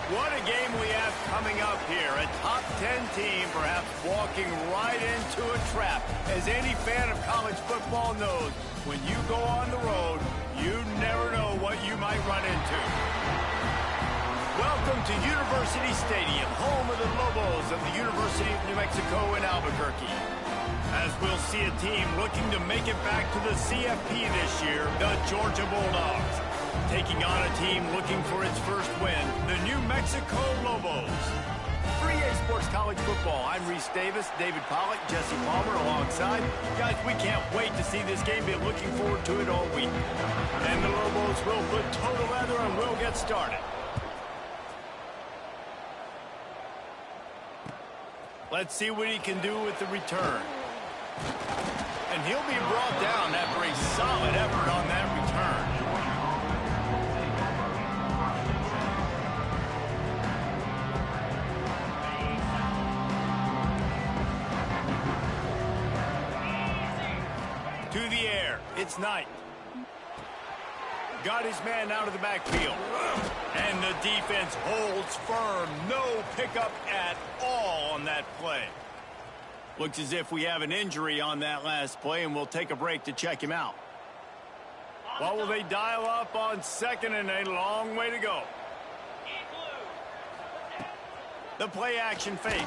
What a game we have coming up here. A top 10 team perhaps walking right into a trap. As any fan of college football knows, when you go on the road, you never know what you might run into. Welcome to University Stadium, home of the Lobos of the University of New Mexico in Albuquerque. As we'll see a team looking to make it back to the CFP this year, the Georgia Bulldogs. Taking on a team looking for its first win, the New Mexico Lobos. For EA Sports College Football, I'm Reese Davis, David Pollack, Jesse Palmer alongside. Guys, we can't wait to see this game. Been looking forward to it all week. And the Lobos will put toe to leather and we'll get started. Let's see what he can do with the return. And he'll be brought down after a solid effort on that return. To the air, it's Knight. Got his man out of the backfield. And the defense holds firm. No pickup at all on that play. Looks as if we have an injury on that last play, and we'll take a break to check him out. What will they dial up on second and a long way to go? The play action fake.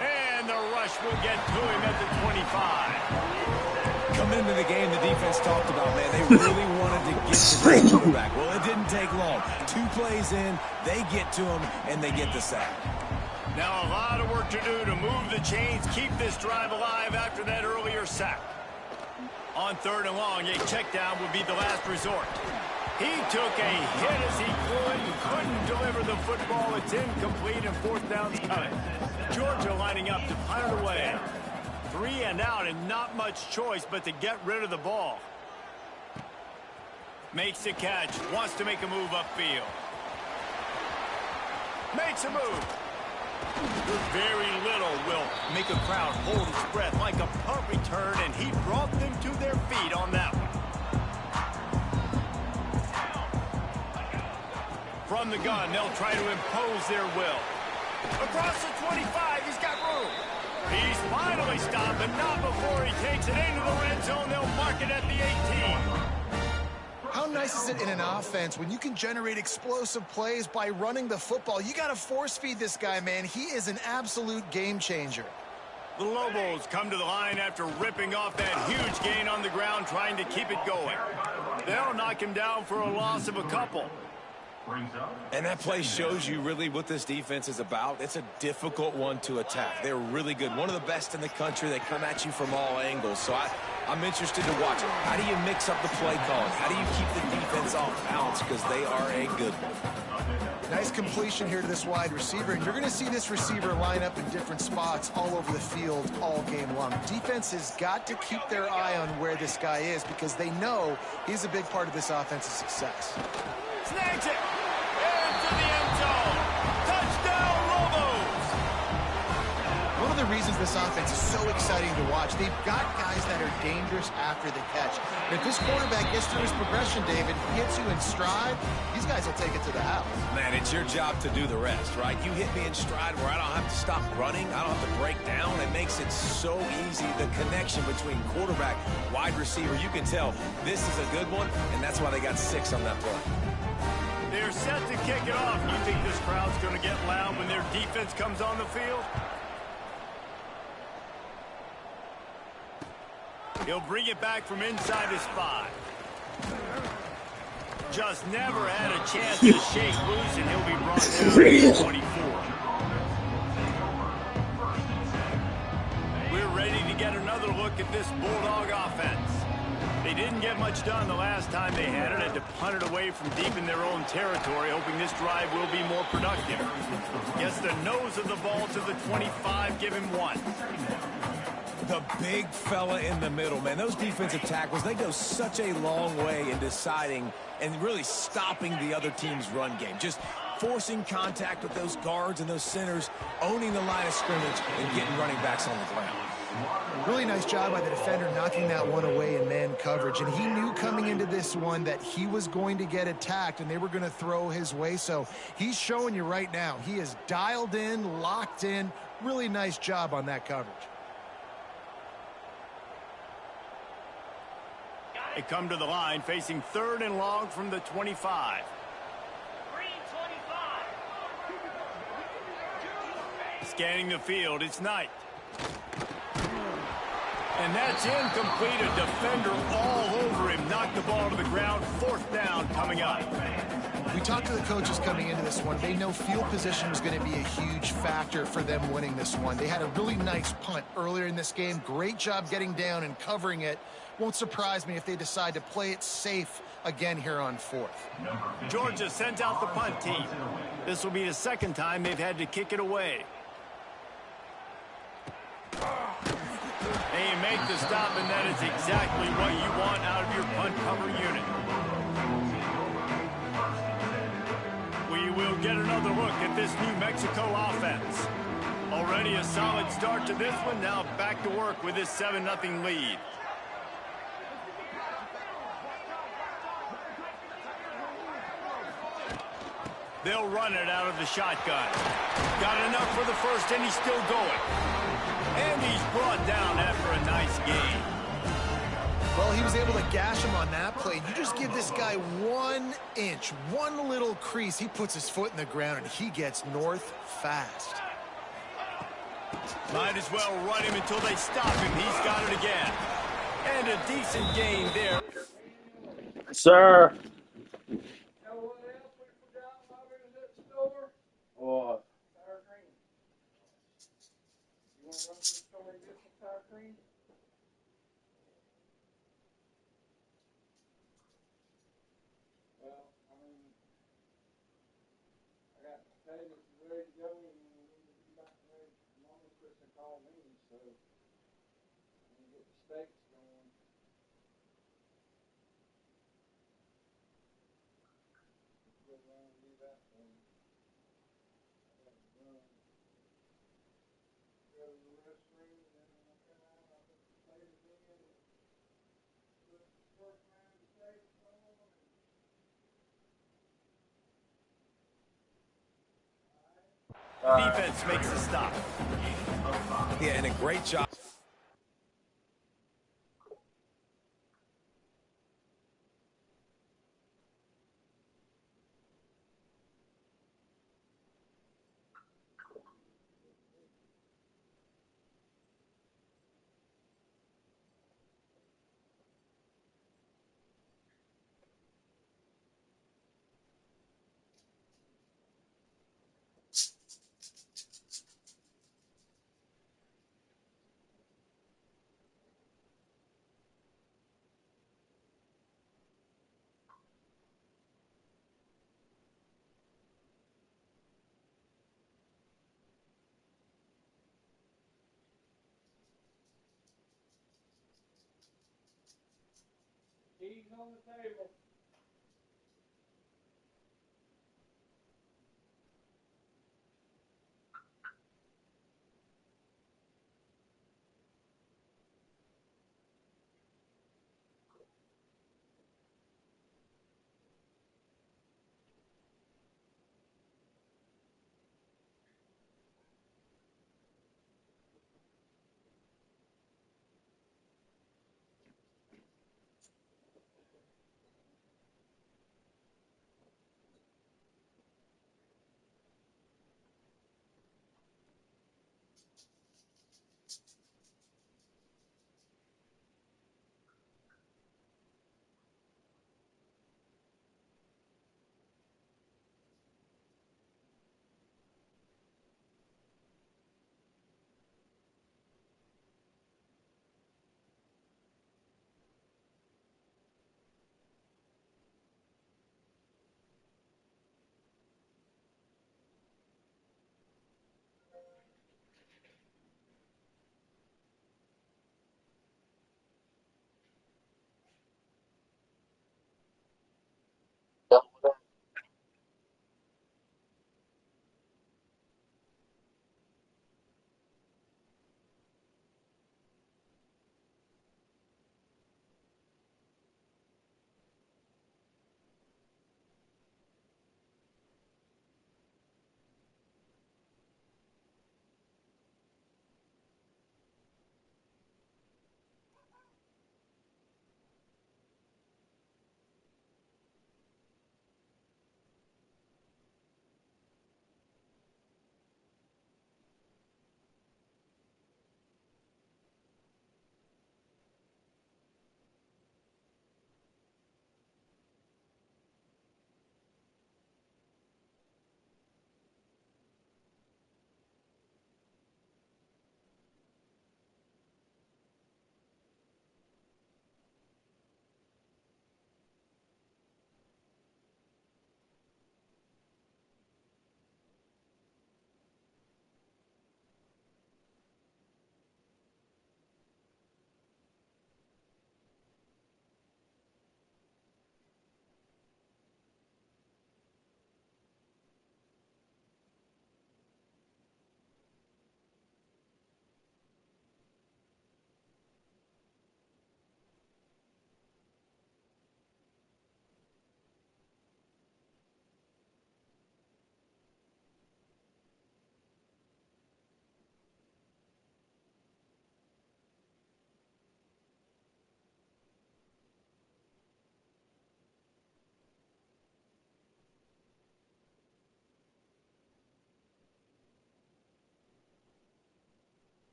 And the rush will get to him at the 25. Coming into the game, the defense talked about, man, they really wanted to get to the quarterback. Well, it didn't take long. 2 plays in, they get to him, and they get the sack. Now a lot of work to do to move the chains, keep this drive alive after that earlier sack. On 3rd and long, a check down would be the last resort. He took a hit as he couldn't deliver the football. It's incomplete and 4th down's coming. Georgia lining up to punt it away. 3 and out and not much choice but to get rid of the ball. Makes the catch, wants to make a move upfield. Makes a move. Very little will make a crowd hold its breath like a punt return, and he brought them to their feet on that one. From the gun, they'll try to impose their will. Across the 25, he's got room. He's finally stopped, but not before he takes it into the red zone. They'll mark it at the 18. How nice is it in an offense when you can generate explosive plays by running the football? You got to force feed this guy, man. He is an absolute game changer. The Lobos come to the line after ripping off that huge gain on the ground, trying to keep it going. They'll knock him down for a loss of a couple. And that play shows you really what this defense is about. It's a difficult one to attack. They're really good. One of the best in the country. They come at you from all angles. So I'm interested to watch it. How do you mix up the play calling? How do you keep the defense off balance? Because they are a good one. Nice completion here to this wide receiver. And you're going to see this receiver line up in different spots all over the field all game long. Defense has got to keep their eye on where this guy is because they know he's a big part of this offense's success. Snags it. Into the end zone. Touchdown, Lobos. One of the reasons this offense is so exciting to watch, they've got guys that are dangerous after the catch. And if this quarterback gets through his progression, David, hits you in stride, these guys will take it to the house. Man, it's your job to do the rest, right? You hit me in stride where I don't have to stop running. I don't have to break down. It makes it so easy. The connection between quarterback, wide receiver, you can tell this is a good one, and that's why they got 6 on that play. They're set to kick it off. You think this crowd's going to get loud when their defense comes on the field? He'll bring it back from inside his 5. Just never had a chance to shake loose, and he'll be brought down to 24. We're ready to get another look at this Bulldog offense. They didn't get much done the last time they had to punt it away from deep in their own territory, hoping this drive will be more productive. Gets the nose of the ball to the 25, give him 1. The big fella in the middle, man. Those defensive tackles, they go such a long way in deciding and really stopping the other team's run game. Just forcing contact with those guards and those centers, owning the line of scrimmage, and getting running backs on the ground. Really nice job by the defender knocking that one away in man coverage. And he knew coming into this one that he was going to get attacked and they were going to throw his way. So he's showing you right now. He is dialed in, locked in. Really nice job on that coverage. They come to the line facing 3rd and long from the 25. Scanning the field, it's Knight. And that's incomplete. A defender all over him. Knocked the ball to the ground. 4th down coming up. We talked to the coaches coming into this one. They know field position was going to be a huge factor for them winning this one. They had a really nice punt earlier in this game. Great job getting down and covering it. Won't surprise me if they decide to play it safe again here on 4th. Georgia sends out the punt team. This will be the 2nd time they've had to kick it away. They make the stop, and that is exactly what you want out of your punt cover unit. We will get another look at this New Mexico offense. Already a solid start to this one. Now back to work with this 7-0 lead. They'll run it out of the shotgun. Got enough for the first, and he's still going. And he's brought down after a nice gain. Well, he was able to gash him on that play. You just give this guy 1 inch, one little crease. He puts his foot in the ground, and he gets north fast. Might as well run him until they stop him. He's got it again. And a decent gain there. Sir. Oh. You want to run to the store and get some sour cream? Well, I mean, I got potatoes ready to go, and we need to be back ready. Mama quit to call me, so I'm going to get the steaks going. Go around and do that for me. I got to run. Go to the restroom, and then when I come out, I put the potatoes in, and put the pork around the steaks on them, and Defense makes the stop. Yeah, and a great job. keys on the table.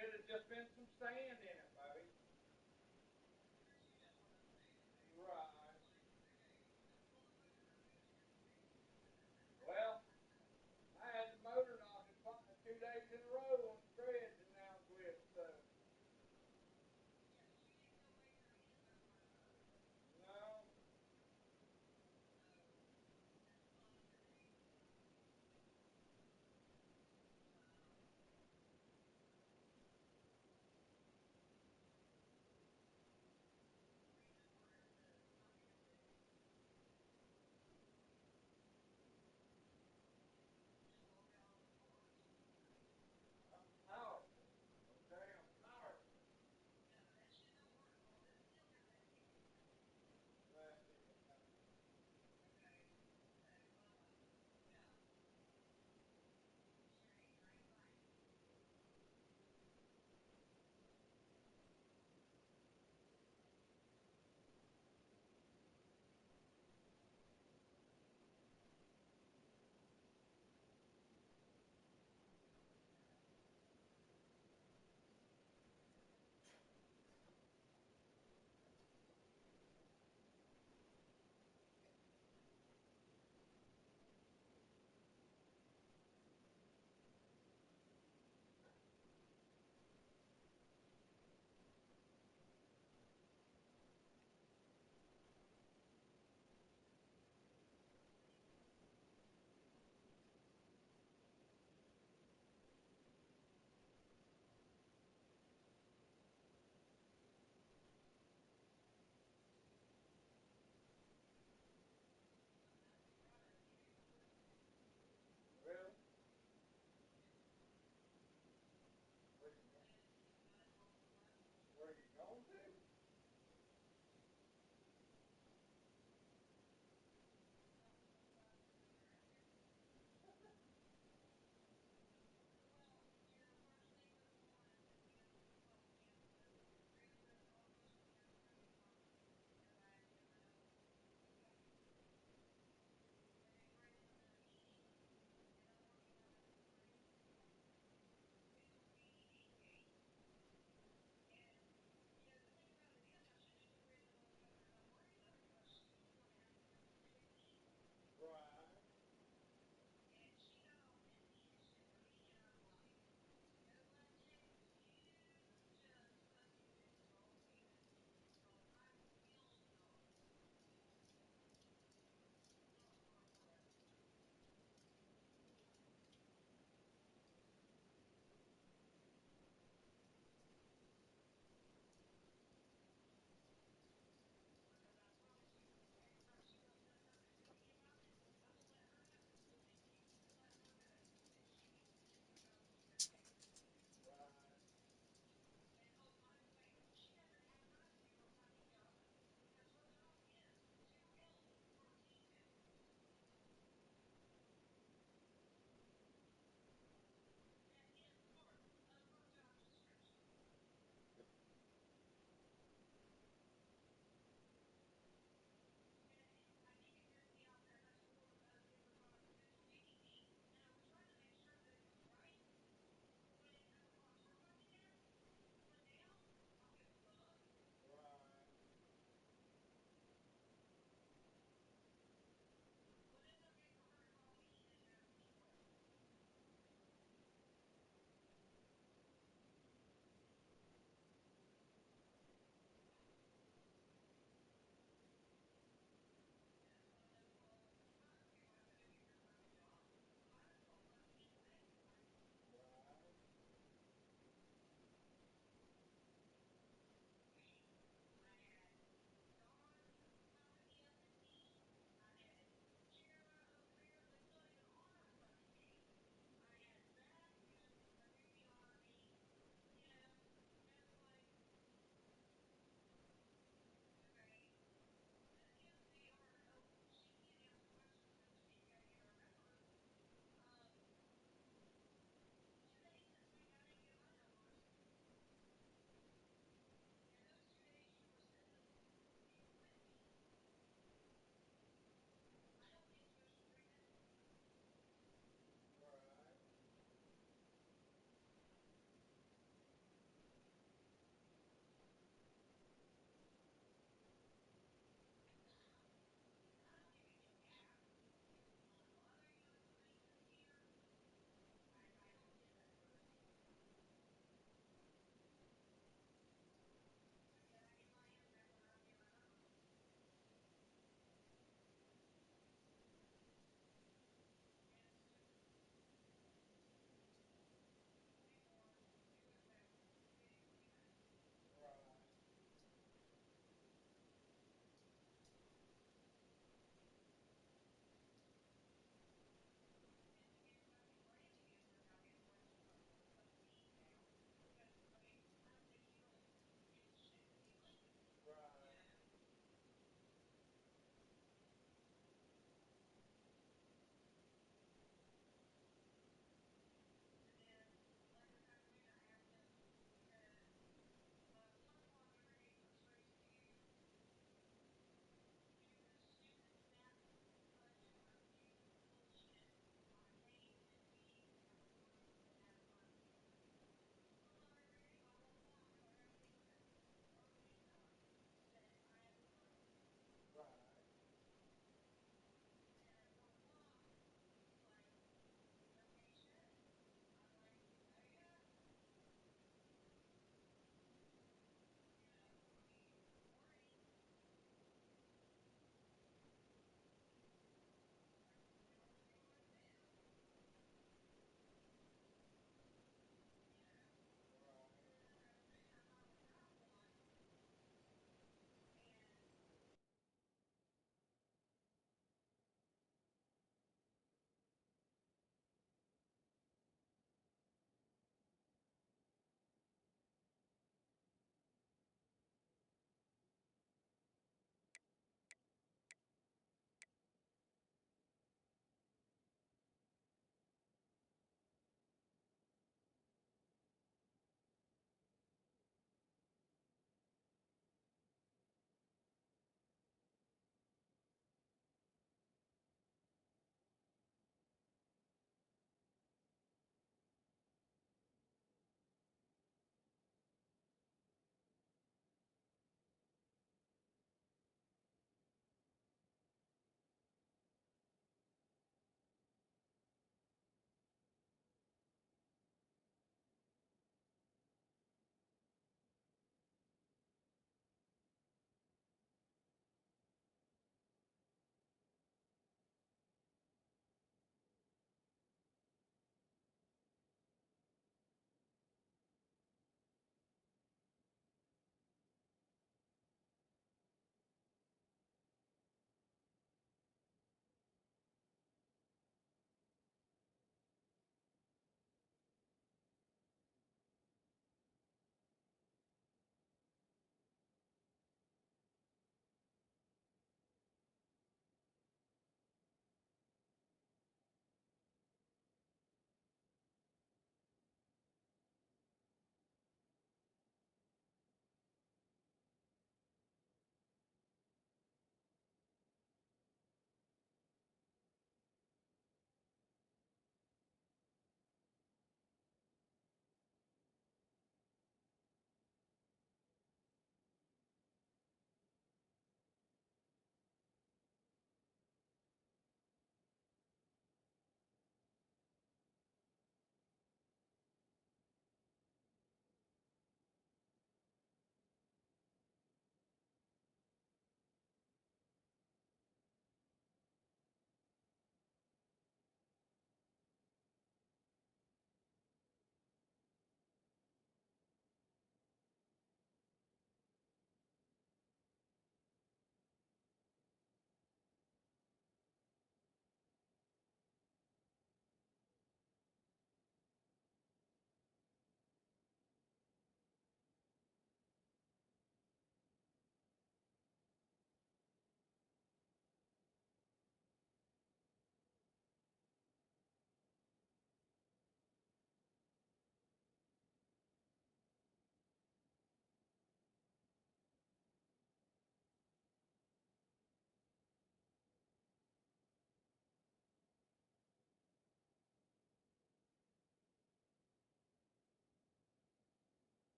could have just been some sand in it, buddy. Right. Well, I had the motor knocking 2 days in a row on the treads, and now it's whipped. So no,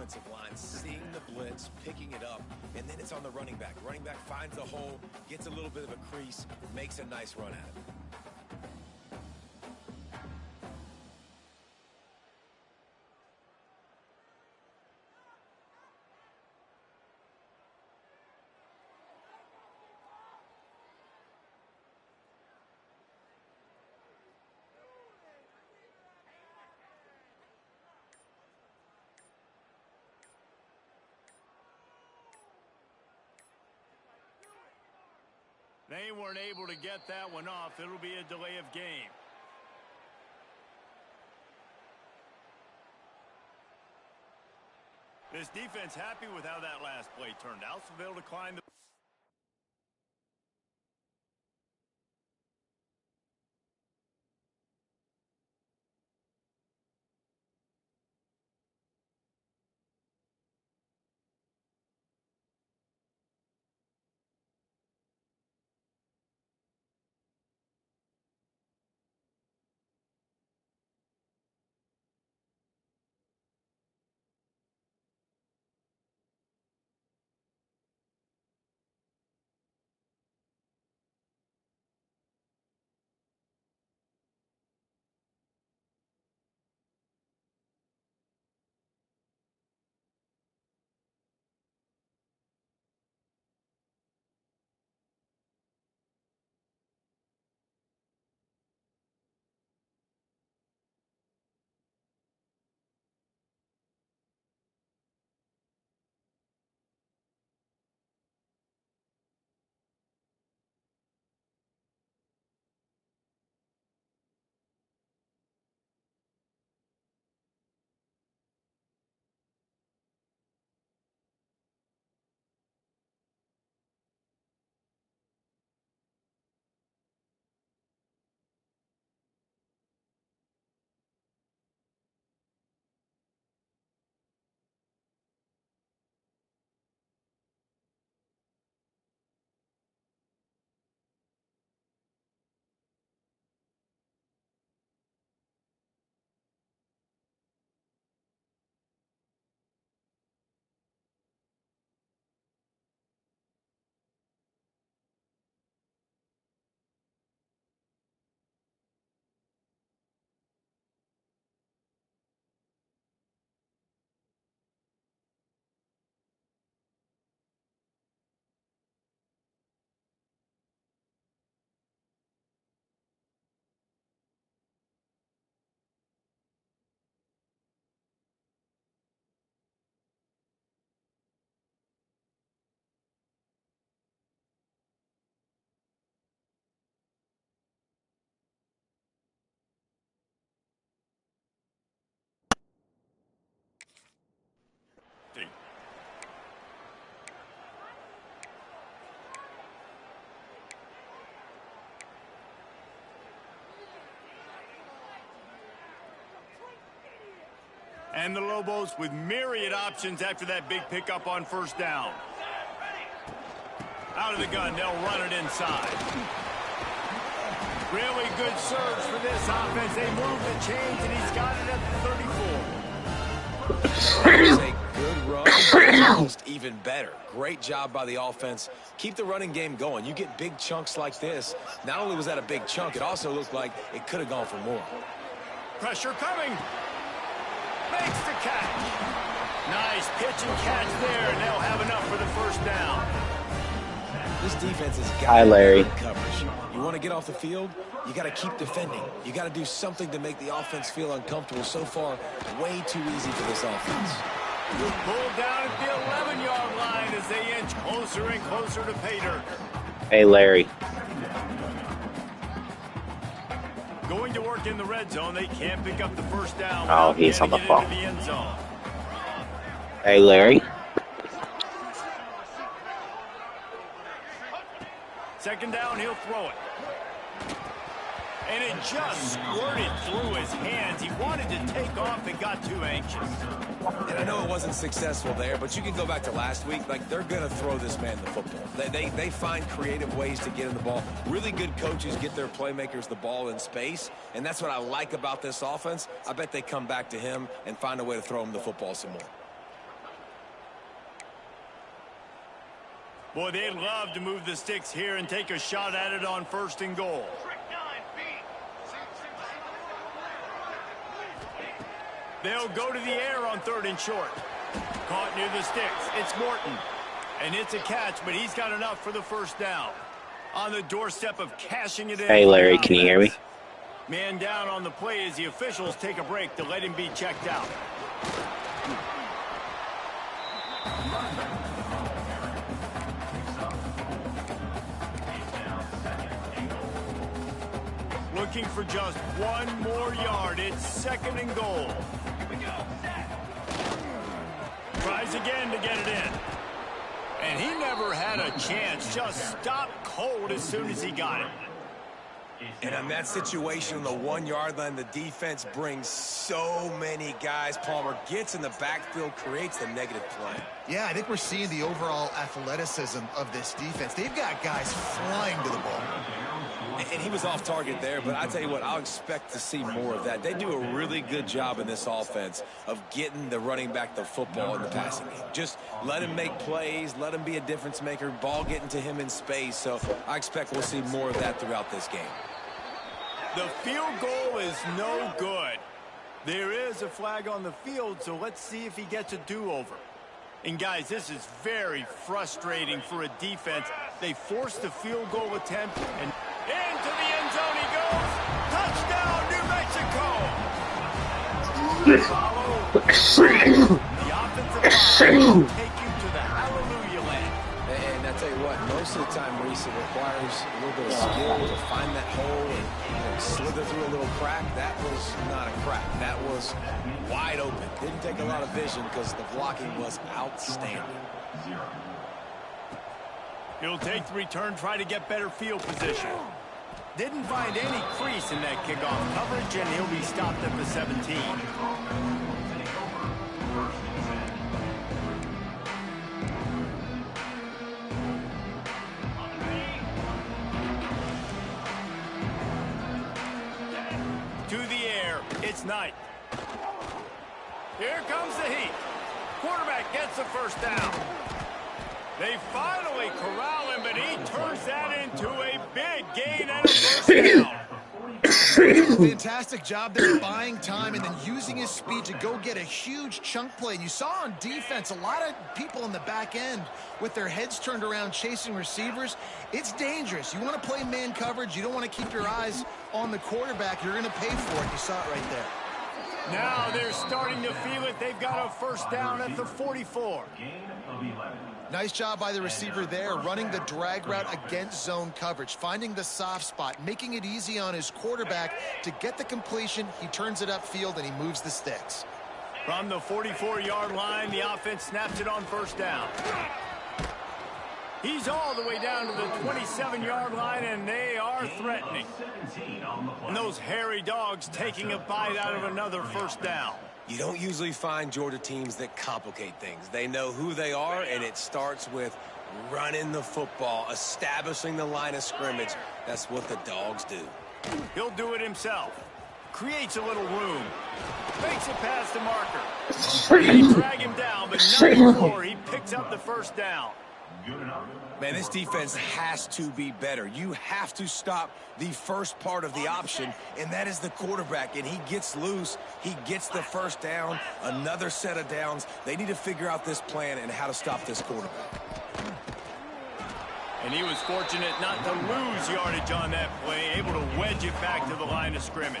offensive line, seeing the blitz, picking it up, and then it's on the running back. Running back finds a hole, gets a little bit of a crease, makes a nice run at it. They weren't able to get that one off. It'll be a delay of game. This defense happy with how that last play turned out, so they'll decline the... And the Lobos with myriad options after that big pickup on first down. Out of the gun, they'll run it inside. Really good surge for this offense. They move the chains, and he's got it at the 34. That was a good run, almost even better. Great job by the offense. Keep the running game going. You get big chunks like this. Not only was that a big chunk, it also looked like it could have gone for more. Pressure coming. Makes the catch. Nice pitch and catch there, and they'll have enough for the first down. This defense has got coverage. You want to get off the field, you got to keep defending. You got to do something to make the offense feel uncomfortable. So far, way too easy for this offense. Good pull down at the 11-yard line as they inch closer and closer to pay dirt. Hey, Larry. Going to work in the red zone. They can't pick up the first down. Oh, he's on the phone. The end zone. Hey, Larry. Second down, he'll throw it. And it just squirted through his hands. He wanted to take off and got too anxious. And I know it wasn't successful there, but you can go back to last week. Like, they're going to throw this man the football. They find creative ways to get in the ball. Really good coaches get their playmakers the ball in space, and that's what I like about this offense. I bet they come back to him and find a way to throw him the football some more. Boy, they'd love to move the sticks here and take a shot at it on 1st and goal. They'll go to the air on 3rd and short. Caught near the sticks. It's Morton. And it's a catch, but he's got enough for the 1st down. On the doorstep of cashing it in. Hey, Larry, can you hear me? Man down on the play as the officials take a break to let him be checked out. Looking for just 1 more yard. It's 2nd and goal. Tries again to get it in. And he never had a chance. Just stopped cold as soon as he got it. And in that situation on the 1-yard line, the defense brings so many guys. Palmer gets in the backfield, creates the negative play. Yeah, I think we're seeing the overall athleticism of this defense. They've got guys flying to the ball. And he was off target there, but I tell you what, I'll expect to see more of that. They do a really good job in this offense of getting the running back the football in the passing game. Just let him make plays, let him be a difference maker, ball getting to him in space. So I expect we'll see more of that throughout this game. The field goal is no good. There is a flag on the field, so let's see if he gets a do-over. And guys, this is very frustrating for a defense. They forced the field goal attempt, and into the end zone he goes. Touchdown, New Mexico. The offensive line will take you to the hallelujah land. And I tell you what, most of the time, Reese, it requires a little bit of skill to find that hole and slither through a little crack. That was not a crack. That was wide open. Didn't take a lot of vision because the blocking was outstanding. He'll take the return, try to get better field position. Didn't find any crease in that kickoff coverage, and he'll be stopped at the 17. To the air, it's Knight. Here comes the heat. Quarterback gets the 1st down. They finally corral him, but he turns that into a big gain and a 1st down. Fantastic job there buying time and then using his speed to go get a huge chunk play. And you saw on defense a lot of people in the back end with their heads turned around chasing receivers. It's dangerous. You want to play man coverage. You don't want to keep your eyes on the quarterback. You're going to pay for it. You saw it right there. Now they're starting to feel it. They've got a 1st down at the 44. Nice job by the receiver there, running the drag route against zone coverage, finding the soft spot, making it easy on his quarterback to get the completion. He turns it upfield, and he moves the sticks. From the 44-yard line, the offense snaps it on 1st down. He's all the way down to the 27-yard line, and they are threatening. And those hairy dogs taking a bite out of another 1st down. You don't usually find Georgia teams that complicate things. They know who they are, and it starts with running the football, establishing the line of scrimmage. That's what the dogs do. He'll do it himself. Creates a little room. Makes it past the marker. They drag him down, but not before he picks up the 1st down. Man, this defense has to be better. You have to stop the first part of the option, and that is the quarterback. And he gets loose. He gets the 1st down, another set of downs. They need to figure out this plan and how to stop this quarterback. And he was fortunate not to lose yardage on that play, able to wedge it back to the line of scrimmage.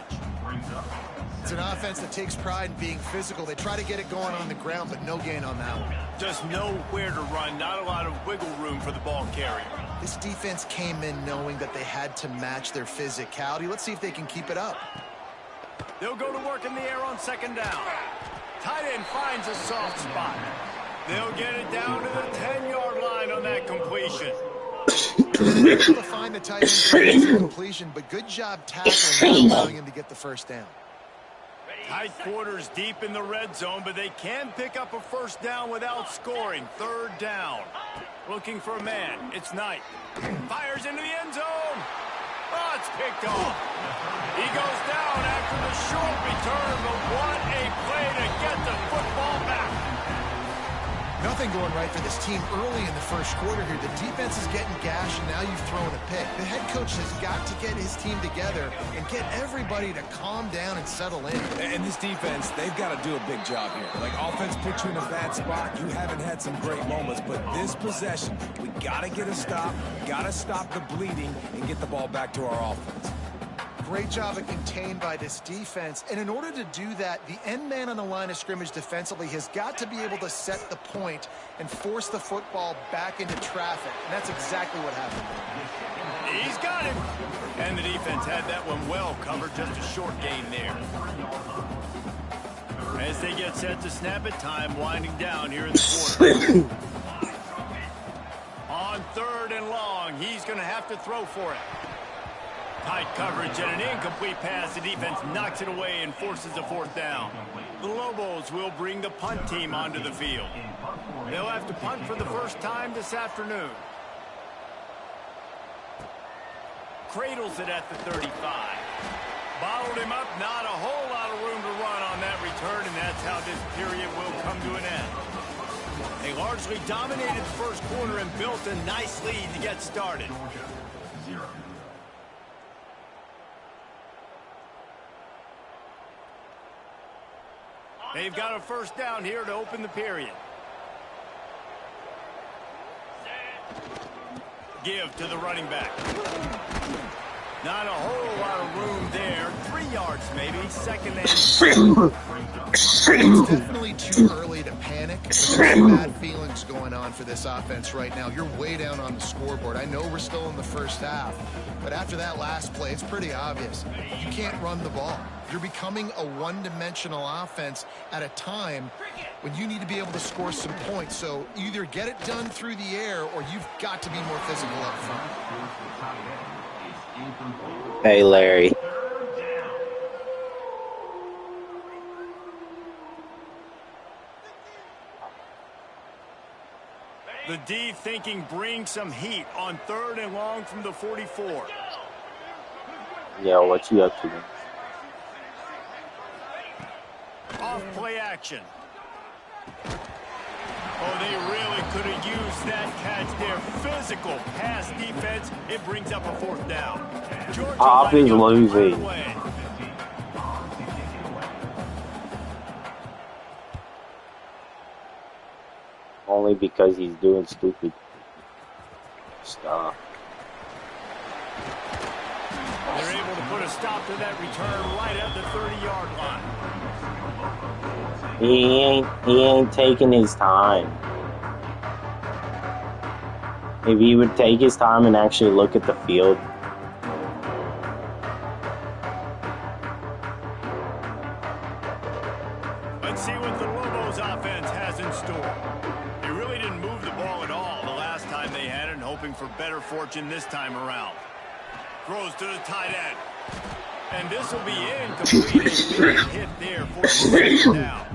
It's an offense that takes pride in being physical. They try to get it going on the ground, but no gain on that one. Just nowhere to run, not a lot of wiggle room for the ball carrier. This defense came in knowing that they had to match their physicality. Let's see if they can keep it up. They'll go to work in the air on 2nd down. Tight end finds a soft spot. They'll get it down to the 10-yard line on that completion. Able to find the tight end for the completion, but good job tackling and allowing him to get the 1st down. Tight quarters deep in the red zone, but they can pick up a 1st down without scoring. 3rd down. Looking for a man. It's Knight. Fires into the end zone. Oh, it's picked off. He goes down after the short return, but what a play to get the football back. Nothing going right for this team early in the first quarter here. The defense is getting gashed, and now you've thrown a pick. The head coach has got to get his team together and get everybody to calm down and settle in. And this defense, they've got to do a big job here. Like, offense put you in a bad spot. You haven't had some great moments, but this possession, we got to get a stop, got to stop the bleeding, and get the ball back to our offense. Great job of contained by this defense. And in order to do that, the end man on the line of scrimmage defensively has got to be able to set the point and force the football back into traffic. And that's exactly what happened. He's got it. And the defense had that one well covered. Just a short gain there. As they get set to snap it, time winding down here in the quarter. On 3rd and long, he's going to have to throw for it. Tight coverage and an incomplete pass. The defense knocks it away and forces a 4th down. The Lobos will bring the punt team onto the field. They'll have to punt for the first time this afternoon. Cradles it at the 35. Bottled him up. Not a whole lot of room to run on that return, and that's how this period will come to an end. They largely dominated the first quarter and built a nice lead to get started. They've got a 1st down here to open the period. Give to the running back. Not a whole lot of room there. 3 yards maybe. 2nd and... It's definitely too early to panic, but there's some bad feelings going on for this offense right now. You're way down on the scoreboard. I know we're still in the first half, but after that last play, it's pretty obvious. You can't run the ball. You're becoming a one-dimensional offense at a time when you need to be able to score some points. So either get it done through the air or you've got to be more physical up front. Hey, Larry. The D thinking bring some heat on 3rd and long from the 44. Yeah, what you up to? Off play action. Oh, they really could have used that catch there. Physical pass defense. It brings up a 4th down. Georgia Off is losing. Only because he's doing stupid stuff. They're able to put a stop to that return right at the 30-yard line. He ain't taking his time. If he would take his time and actually look at the field. Let's see what the Lobos offense has in store. They really didn't move the ball at all the last time they had it, and hoping for better fortune this time around. Throws to the tight end. And this will be incomplete. Big hit there for the 2nd down.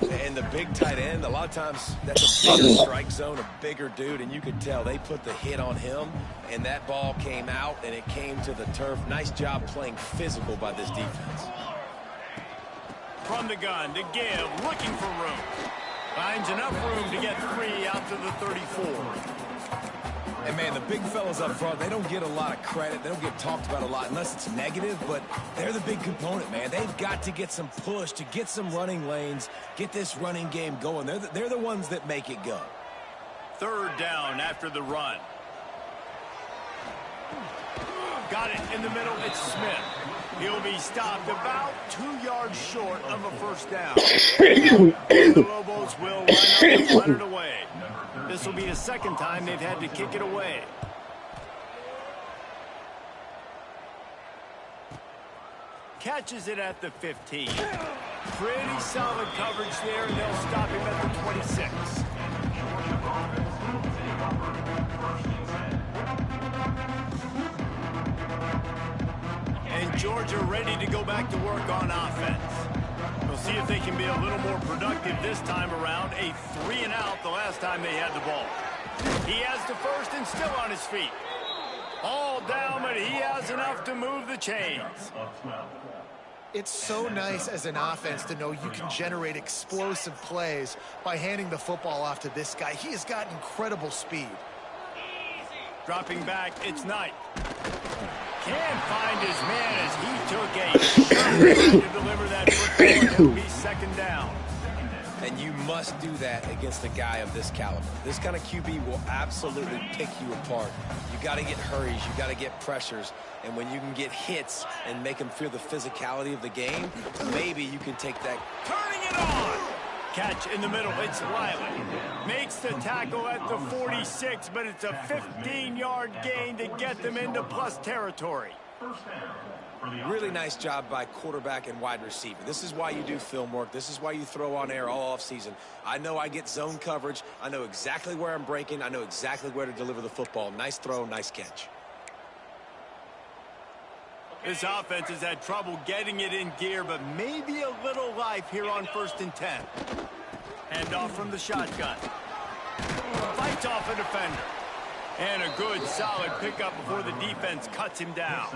And the big tight end, a lot of times that's a bigger strike zone, a bigger dude, and you could tell they put the hit on him, and that ball came out, and it came to the turf. Nice job playing physical by this defense. From the gun to give, looking for room. Finds enough room to get 3 out to the 34. And, man, the big fellas up front, they don't get a lot of credit. They don't get talked about a lot unless it's negative, but they're the big component, man. They've got to get some push, to get some running lanes, get this running game going. They're the ones that make it go. 3rd down after the run. Got it in the middle. It's Smith. He'll be stopped about 2 yards short of a 1st down. The Lobos will line up and run it away. This will be the 2nd time they've had to kick it away. Catches it at the 15. Pretty solid coverage there, and they'll stop him at the 26. And Georgia ready to go back to work on offense. We'll see if they can be a little more productive this time around. A 3-and-out the last time they had the ball. He has the 1st and still on his feet. All down, but he has enough to move the chains. It's so nice as an offense to know you can generate explosive plays by handing the football off to this guy. He has got incredible speed. Dropping back, it's Knight. Can't find his man as he took a to deliver that football, and it'll be second down. And you must do that against a guy of this caliber. This kind of QB will absolutely pick you apart. You got to get hurries. You got to get pressures. And when you can get hits and make them feel the physicality of the game, maybe you can take that. Turning it on. Catch in the middle. It's Riley. Makes the tackle at the 46, but it's a 15-yard gain to get them into plus territory. Really nice job by quarterback and wide receiver. This is why you do film work. This is why you throw on air all offseason. I know I get zone coverage. I know exactly where I'm breaking. I know exactly where to deliver the football. Nice throw, nice catch. This offense has had trouble getting it in gear, but maybe a little life here on 1st and 10. Hand off from the shotgun. Fights off a defender. And a good, solid pickup before the defense cuts him down.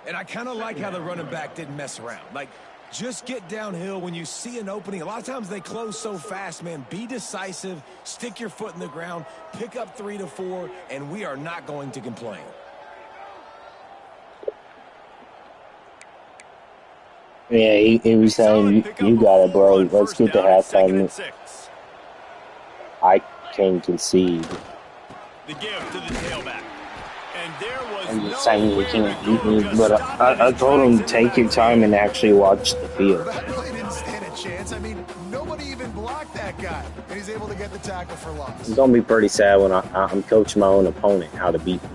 And I kind of like how the running back didn't mess around. Like, just get downhill when you see an opening. A lot of times they close so fast, man. Be decisive, stick your foot in the ground, pick up 3 to 4, and we are not going to complain. Yeah, he was saying, you got it, bro. Let's get to halftime. I can't concede. The give to the tailback. And there was I'm just saying you can't beat me, but I told him take your time and actually watch the field. That really didn't stand a chance. I mean, nobody even blocked that guy, and he's able to get the tackle for loss. It's going to be pretty sad when I'm coaching my own opponent how to beat me.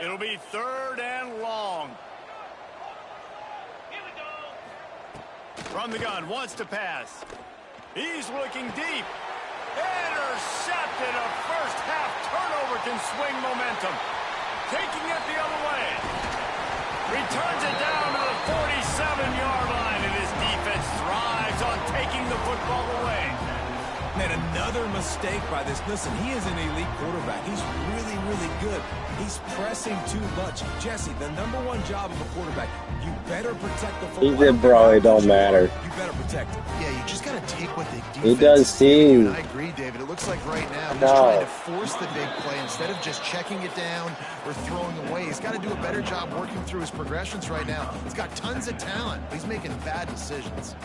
It'll be 3rd and long. From the gun, wants to pass. He's looking deep. Intercepted. A first-half turnover can swing momentum. Taking it the other way. Returns it down to the 47-yard line, and his defense thrives on taking the football away. Man, another mistake by this. Listen, he is an elite quarterback. He's really, really good. He's pressing too much. Jesse, the #1 job of a quarterback, you better protect the football. He said, bro, it don't matter. You better protect it. Yeah, you just got to take what they do. He does too. I agree, David. It looks like right now he's trying to force the big play instead of just checking it down or throwing away. He's got to do a better job working through his progressions right now. He's got tons of talent, but he's making bad decisions.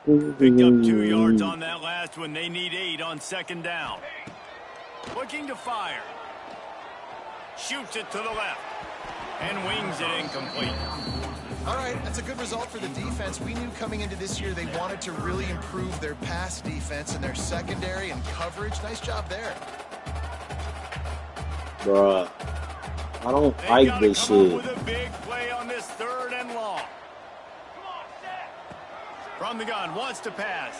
Picked up 2 yards on that last one. They need 8 on 2nd down. Looking to fire. Shoots it to the left. And wings it incomplete. All right, that's a good result for the defense. We knew coming into this year they wanted to really improve their pass defense and their secondary and coverage. Nice job there. Bruh, I don't like this shit. With a big play on this 3rd and long. From the gun, wants to pass.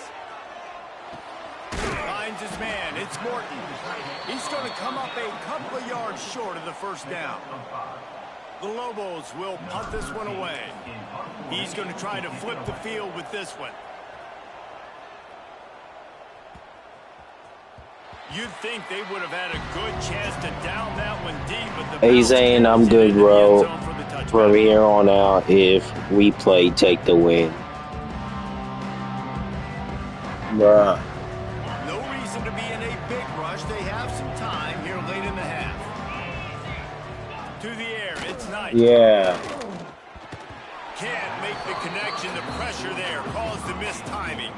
Finds his man. It's Morton. He's going to come up a couple of yards short of the 1st down. The Lobos will punt this one away. He's going to try to flip the field with this one. You'd think they would have had a good chance to down that one deep, but the He's saying I'm good, bro. From here on out, if we play, take the win. Bruh. No reason to be in a big rush. They have some time here late in the half. To the air, it's Knight. Yeah. Can't make the connection. The pressure there caused the missed timing.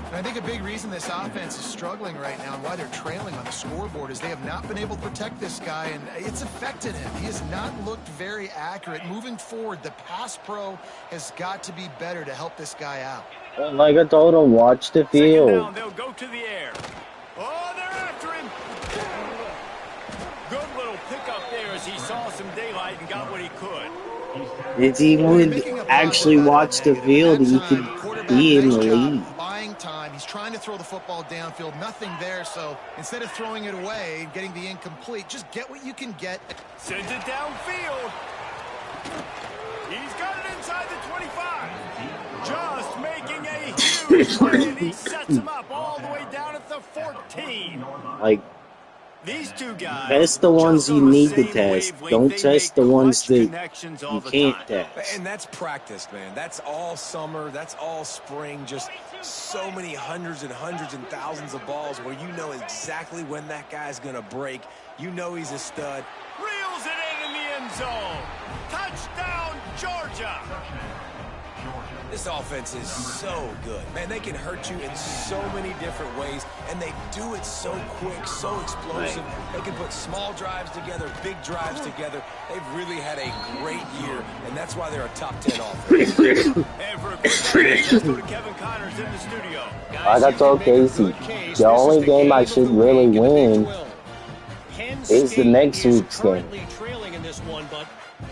And I think a big reason this offense is struggling right now and why they're trailing on the scoreboard is they have not been able to protect this guy, and it's affected him. He has not looked very accurate. Moving forward, the pass pro has got to be better to help this guy out. Like I told him, watch the field. They'll go to the air. Oh, they're after him. If he would actually watch the field, he could be in the lead. Buying time. He's trying to throw the football downfield. Nothing there. So instead of throwing it away and getting the incomplete, just get what you can get. Sends it downfield. He's got it inside the 25. Just making a huge play, and he sets him up all the way down at the 14. Like, these two guys, test the ones you need to test. Don't test the ones that you can't test. And that's practice, man. That's all summer. That's all spring. Just so many hundreds and thousands of balls where you know exactly when that guy's going to break. You know he's a stud. Reels it in the end zone. Touchdown, Georgia. This offense is so good. Man, they can hurt you in so many different ways, and they do it so quick, so explosive. They can put small drives together, big drives together. They've really had a great year, and that's why they're a top 10 offense. And for a quick let's go to Kevin Connors in the studio. Like I told Casey, the only game I should really win is the next week's game. Trailing in this one, but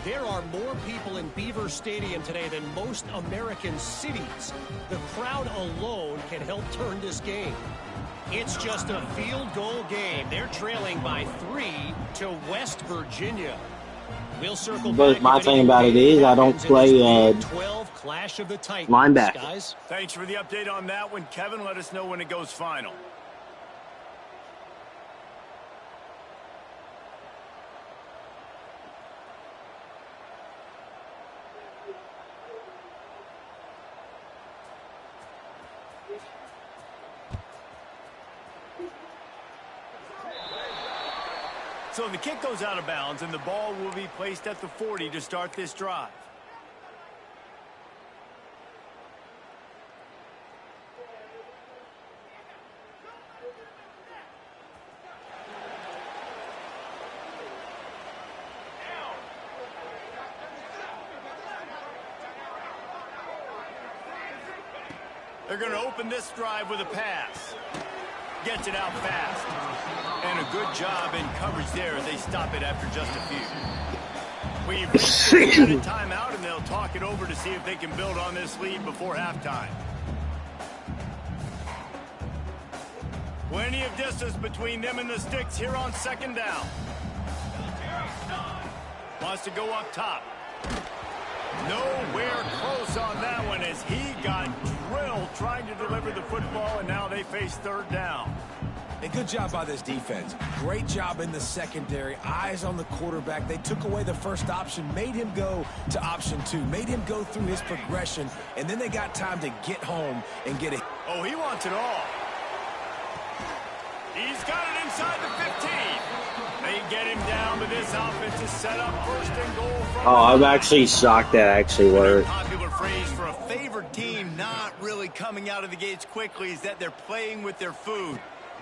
there are more people in Beaver Stadium today than most American cities. The crowd alone can help turn this game. It's just a field goal game. They're trailing by 3 to West Virginia. We'll circle back. But my thing about it is I don't play 12 Clash of the Titans, linebacker. Guys. Thanks for the update on that one, Kevin. Let us know when it goes final. So the kick goes out of bounds, and the ball will be placed at the 40 to start this drive. They're going to open this drive with a pass. Gets it out fast. And a good job in coverage there as they stop it after just a few. We've reached a timeout, and they'll talk it over to see if they can build on this lead before halftime. Plenty of distance between them and the sticks here on second down. Wants to go up top. Nowhere close on that one as he got drilled trying to deliver the football, and now they face third down. A good job by this defense. Great job in the secondary. Eyes on the quarterback. They took away the first option, made him go to option 2, made him go through his progression, and then they got time to get home and get it. Oh, he wants it all. He's got it inside the 15. They get him down, but this offense is set up first and goal from I'm actually shocked that actually worked. Popular phrase for a favored team not really coming out of the gates quickly is that they're playing with their food.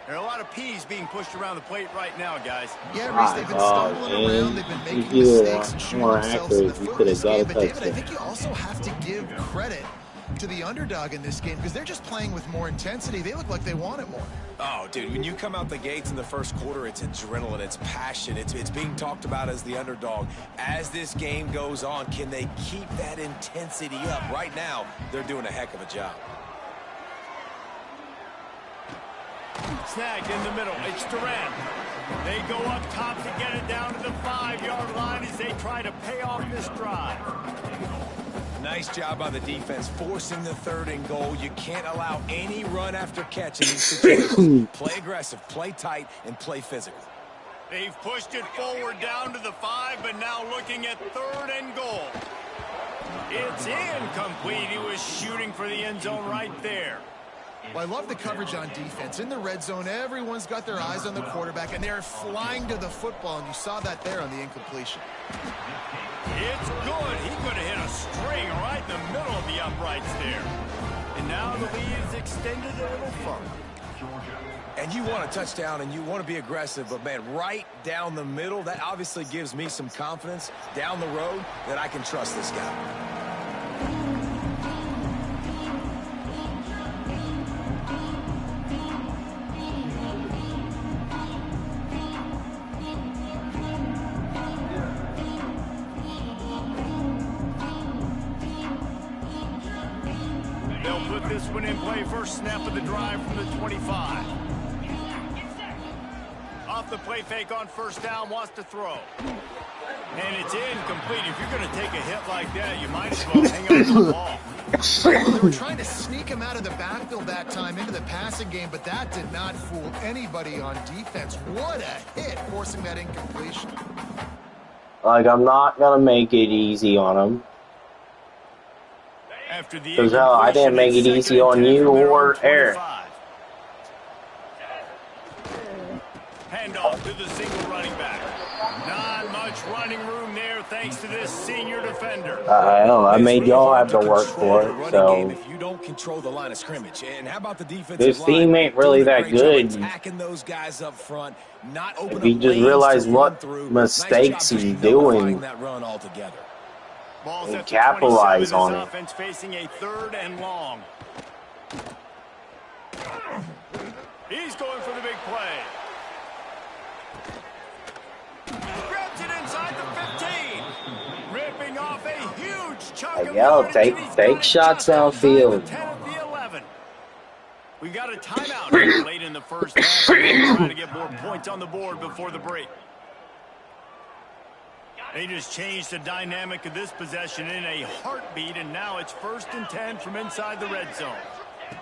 There are a lot of peas being pushed around the plate right now, guys. Yeah, Reese, they've been stumbling around. They've been making mistakes and shooting themselves in the foot in this game. But, David, I think you also have to give credit to the underdog in this game because they're just playing with more intensity. They look like they want it more. Oh, dude, when you come out the gates in the first quarter, it's adrenaline, it's passion, it's being talked about as the underdog. As this game goes on, can they keep that intensity up? Right now, they're doing a heck of a job. Snagged in the middle. It's Durant. They go up top to get it down to the 5-yard line as they try to pay off this drive. Nice job by the defense, forcing the third and goal. You can't allow any run after catch in these situations. Play aggressive, play tight, and play physical. They've pushed it forward down to the 5, but now looking at third and goal. It's incomplete. He was shooting for the end zone right there. Well, I love the coverage on defense. In the red zone, everyone's got their eyes on the quarterback, and they're flying to the football, and you saw that there on the incompletion. It's good. He could have hit a string right in the middle of the uprights there. And now the lead is extended a little further. And you want a touchdown, and you want to be aggressive, but, man, right down the middle, that obviously gives me some confidence down the road that I can trust this guy. this one in play. First snap of the drive from the 25. Off the play fake on first down, wants to throw. And it's incomplete. If you're going to take a hit like that, you might as well hang on to the ball. They were trying to sneak him out of the backfield that time into the passing game, but that did not fool anybody on defense. What a hit, forcing that incompletion. Like, I'm not going to make it easy on him. Because I didn't make it easy on you or Eric. Handoff to the single running back. Not much running room there thanks to this senior defender. I made y'all have to work for it, so. If you don't control the line of scrimmage. And how about the defensive this line? team ain't really that good. Attacking those guys up front, not if you just realize what mistakes he's doing that run altogether. And capitalize on it. Offense facing a 3rd and long. He's going for the big play. Grabs it inside the 15. Ripping off a huge chunk of yardage. Take shots downfield. 10 of the 11. We got a timeout here late in the first half. We're trying to get more points on the board before the break. They just changed the dynamic of this possession in a heartbeat, and now it's 1st and 10 from inside the red zone.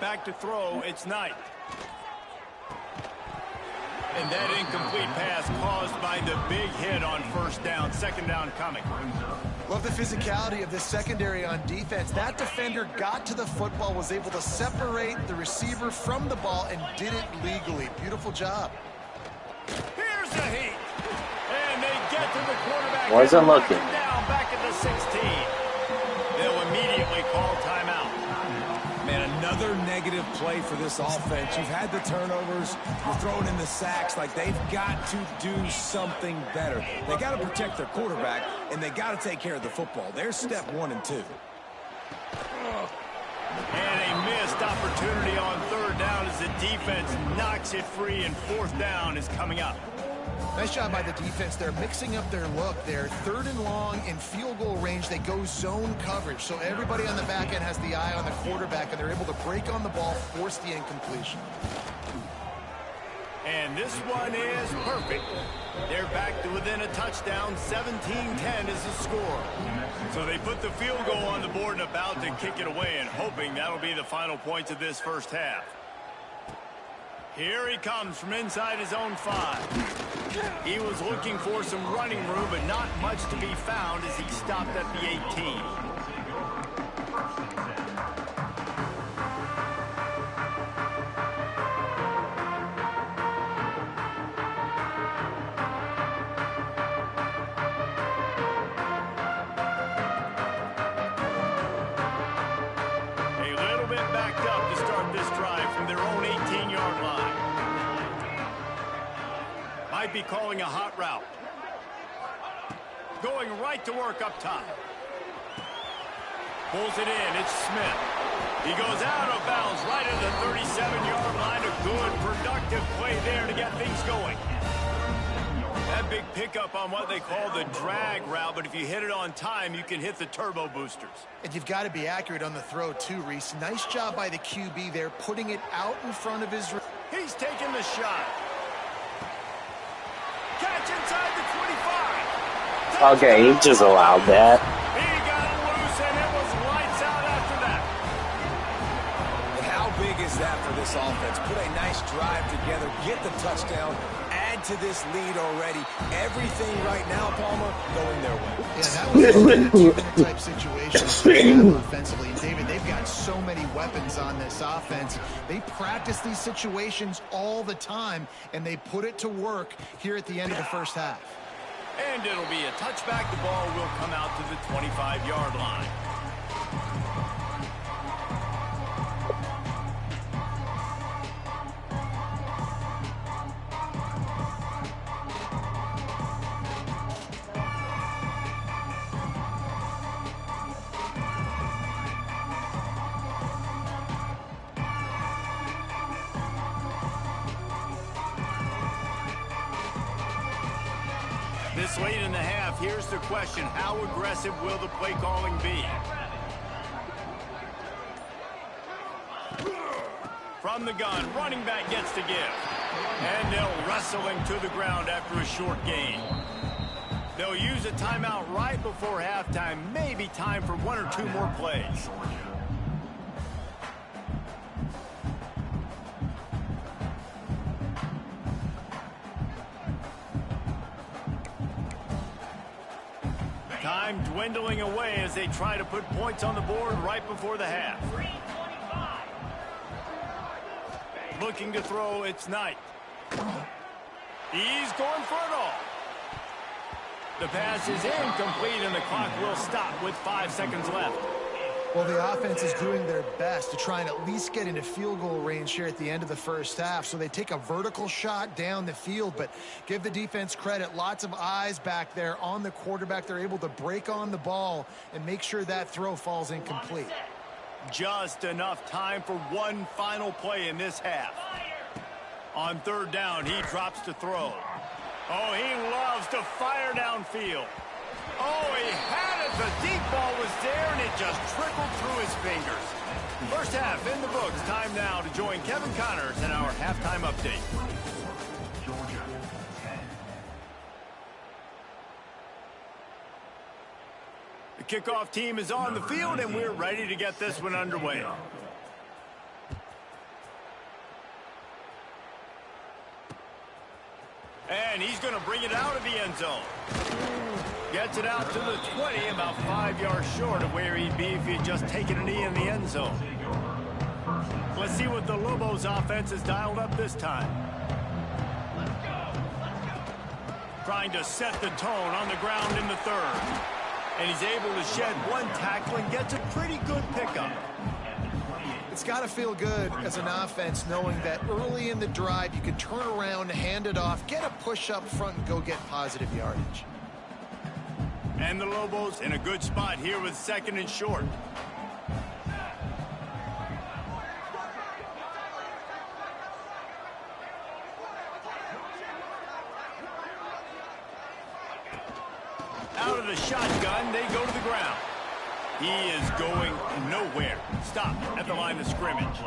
Back to throw, it's Knight. And that incomplete pass caused by the big hit on first down, 2nd down coming. Love the physicality of this secondary on defense. That defender got to the football, was able to separate the receiver from the ball, and did it legally. Beautiful job. Here's the heat. And they get to the quarterback. Wasn't looking. Down back at the 16. They'll immediately call timeout. Man, another negative play for this offense. You've had the turnovers. You're throwing in the sacks. Like, they've got to do something better. They got to protect their quarterback, and they got to take care of the football. There's step 1 and 2. And a missed opportunity on 3rd down as the defense knocks it free, and 4th down is coming up. Nice job by the defense. They're mixing up their look. They're 3rd and long in field goal range. They go zone coverage. So everybody on the back end has the eye on the quarterback, and they're able to break on the ball, force the incompletion. And this one is perfect. They're back to within a touchdown. 17-10 is the score. So they put the field goal on the board and about to kick it away, and hoping that'll be the final points of this first half. Here he comes from inside his own 5. He was looking for some running room, but not much to be found as he stopped at the 18. A little bit backed up to start this drive from their own 18-yard line. Might be calling a hot route. Going right to work up top. Pulls it in. It's Smith. He goes out of bounds right at the 37-yard line. A good, productive play there to get things going. That big pickup on what they call the drag route, but if you hit it on time, you can hit the turbo boosters. And you've got to be accurate on the throw, too, Reese. Nice job by the QB there, putting it out in front of his... He's taking the shot. Catch inside the 25. Okay, he just allowed that. He got loose, and it was lights out after that. And how big is that for this offense? Put a nice drive together, get the touchdown, add to this lead already. Everything right now, Palmer, going their way. Yeah, that was a 2-minute type situation offensively. And David, they've got so many weapons on this offense. They practice these situations all the time, and they put it to work here at the end of the first half. And it'll be a touchback. The ball will come out to the 25-yard line. This late in the half, here's the question. How aggressive will the play calling be? from the gun. Running back gets to give. And they'll wrestle him to the ground after a short gain. They'll use a timeout right before halftime. Maybe time for one or two more plays. Time dwindling away as they try to put points on the board right before the half. Looking to throw, it's Knight. He's going for it all. The pass is incomplete, and the clock will stop with 5 seconds left. Well, the offense is doing their best to try and at least get into field goal range here at the end of the first half. So they take a vertical shot down the field, but give the defense credit. Lots of eyes back there on the quarterback. They're able to break on the ball and make sure that throw falls incomplete. Just enough time for one final play in this half. On third down, he drops to throw. Oh, he loves to fire downfield. Oh, he had it. The deep ball was there, and it just trickled through his fingers. First half in the books. Time now to join Kevin Connors in our halftime update. Georgia 10. The kickoff team is on the field, and we're ready to get this one underway. And he's going to bring it out of the end zone. Gets it out to the 20, about 5 yards short of where he'd be if he'd just taken a knee in the end zone. Let's see what the Lobos offense has dialed up this time. Trying to set the tone on the ground in the third. And he's able to shed one tackle and gets a pretty good pickup. It's got to feel good as an offense knowing that early in the drive you can turn around, hand it off, get a push up front, and go get positive yardage. And the Lobos in a good spot here with second and short. Out of the shotgun, they go to the ground. He is going nowhere. Stop at the line of scrimmage.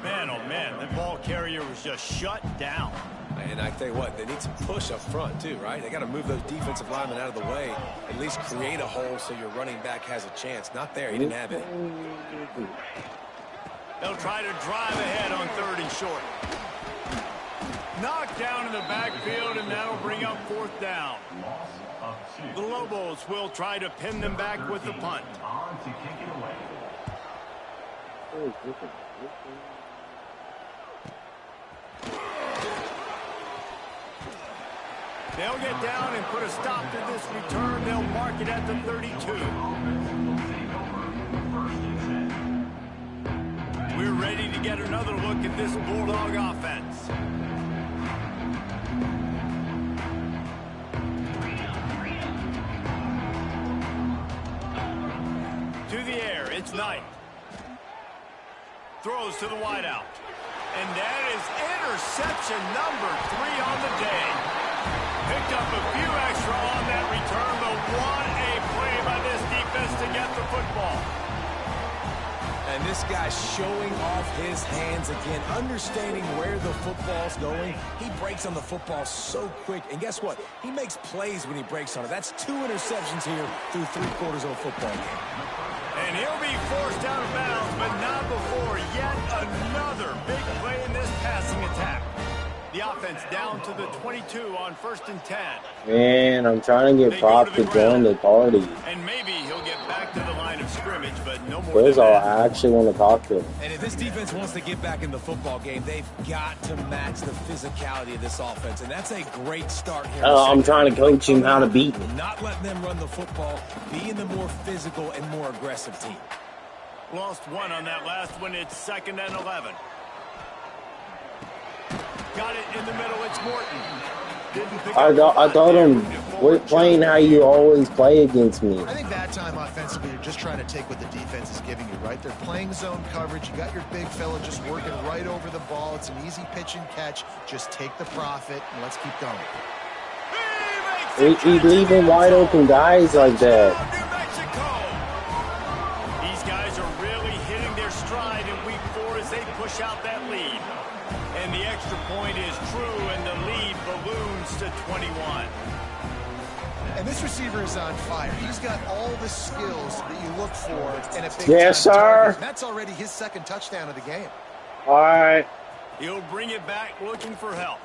Man, oh man, that ball carrier was just shut down. And I tell you what, they need some push up front too, right? They got to move those defensive linemen out of the way, at least create a hole so your running back has a chance. Not there, he didn't have it. They'll try to drive ahead on third and short. Knocked down in the backfield, and that'll bring up fourth down. The Lobos will try to pin them back with the punt. They'll get down and put a stop to this return. They'll mark it at the 32. We're ready to get another look at this Bulldog offense. To the air, it's Knight. Throws to the wideout. And that is interception number 3 on the day. Picked up a few extra on that return, but what a play by this defense to get the football. And this guy's showing off his hands again, understanding where the football's going. He breaks on the football so quick. And guess what? He makes plays when he breaks on it. That's 2 interceptions here through 3 quarters of a football game. And he'll be forced out of bounds, but not before yet another big play in this passing attack. The offense down to the 22 on 1st and 10. Man, I'm trying to get Prop to join the party. And maybe he'll get back to the line of scrimmage, but no more There's than all that. I actually want to talk to him. And if this defense wants to get back in the football game, they've got to match the physicality of this offense. And that's a great start here. I'm trying to coach him how to beat me. Not letting them run the football, being the more physical and more aggressive team. Lost one on that last one. It's 2nd and 11. Got it in the middle. It's Morton. I told him, we're playing how you always play against me. I think that time offensively, you're just trying to take what the defense is giving you, right? They're playing zone coverage. You got your big fella just working right over the ball. It's an easy pitch and catch. Just take the profit, and let's keep going. He's leaving wide open guys like that. These guys are really hitting their stride in week 4 as they push push out that lead. And the extra point is true, and the lead balloons to 21. And this receiver is on fire. He's got all the skills that you look for in a big yes, time sir. target. That's already his second touchdown of the game. All right. He'll bring it back looking for help.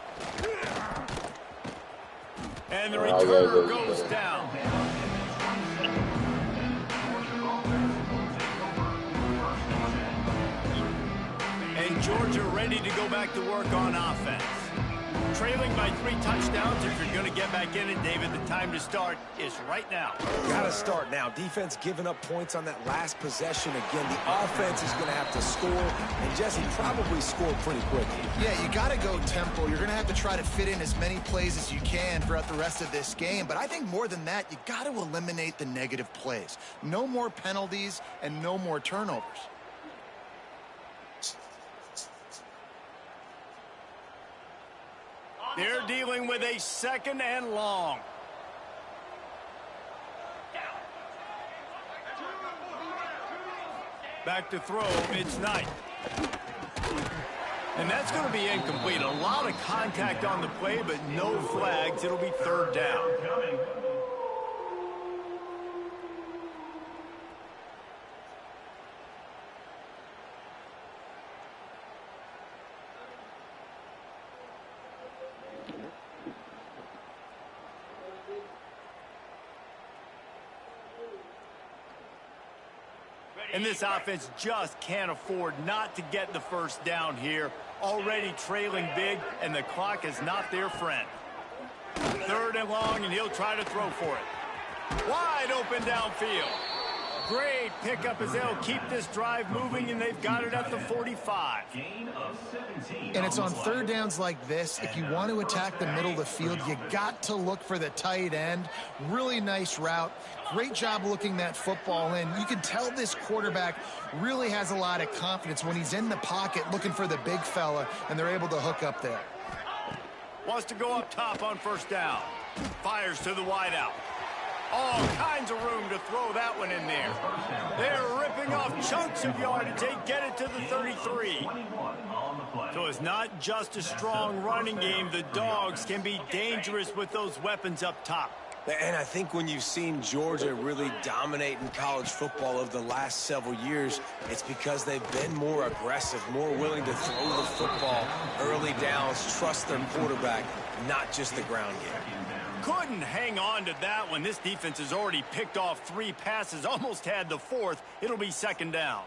And the returner goes down. And Georgia ready to go back to work on offense. Trailing by 3 touchdowns. If you're going to get back in it, David, the time to start is right now. Got to start now. Defense giving up points on that last possession. Again, the offense is going to have to score, and Jesse probably scored pretty quickly. Yeah, you got to go tempo. You're going to have to try to fit in as many plays as you can throughout the rest of this game. But I think more than that, you got to eliminate the negative plays. No more penalties and no more turnovers. They're dealing with a 2nd and long. Back to throw, it's Knight. And that's going to be incomplete. A lot of contact on the play, but no flags. It'll be 3rd down. And this offense just can't afford not to get the 1st down here. Already trailing big, and the clock is not their friend. 3rd and long, and he'll try to throw for it. Wide open downfield. Great pickup as they'll keep this drive moving, and they've got it at the 45. And it's on 3rd downs like this. If you want to attack the middle of the field, you got to look for the tight end. Really nice route. Great job looking that football in. You can tell this quarterback really has a lot of confidence when he's in the pocket looking for the big fella, and they're able to hook up there. Wants to go up top on 1st down. Fires to the wideout. All kinds of room to throw that one in there. They're ripping off chunks of yardage. They get it to the 33. So it's not just a strong running game. The Dogs can be dangerous with those weapons up top. And I think when you've seen Georgia really dominate in college football over the last several years, it's because they've been more aggressive, more willing to throw the football early downs, trust their quarterback, not just the ground game. Couldn't hang on to that one. This defense has already picked off 3 passes, almost had the 4th. It'll be 2nd down.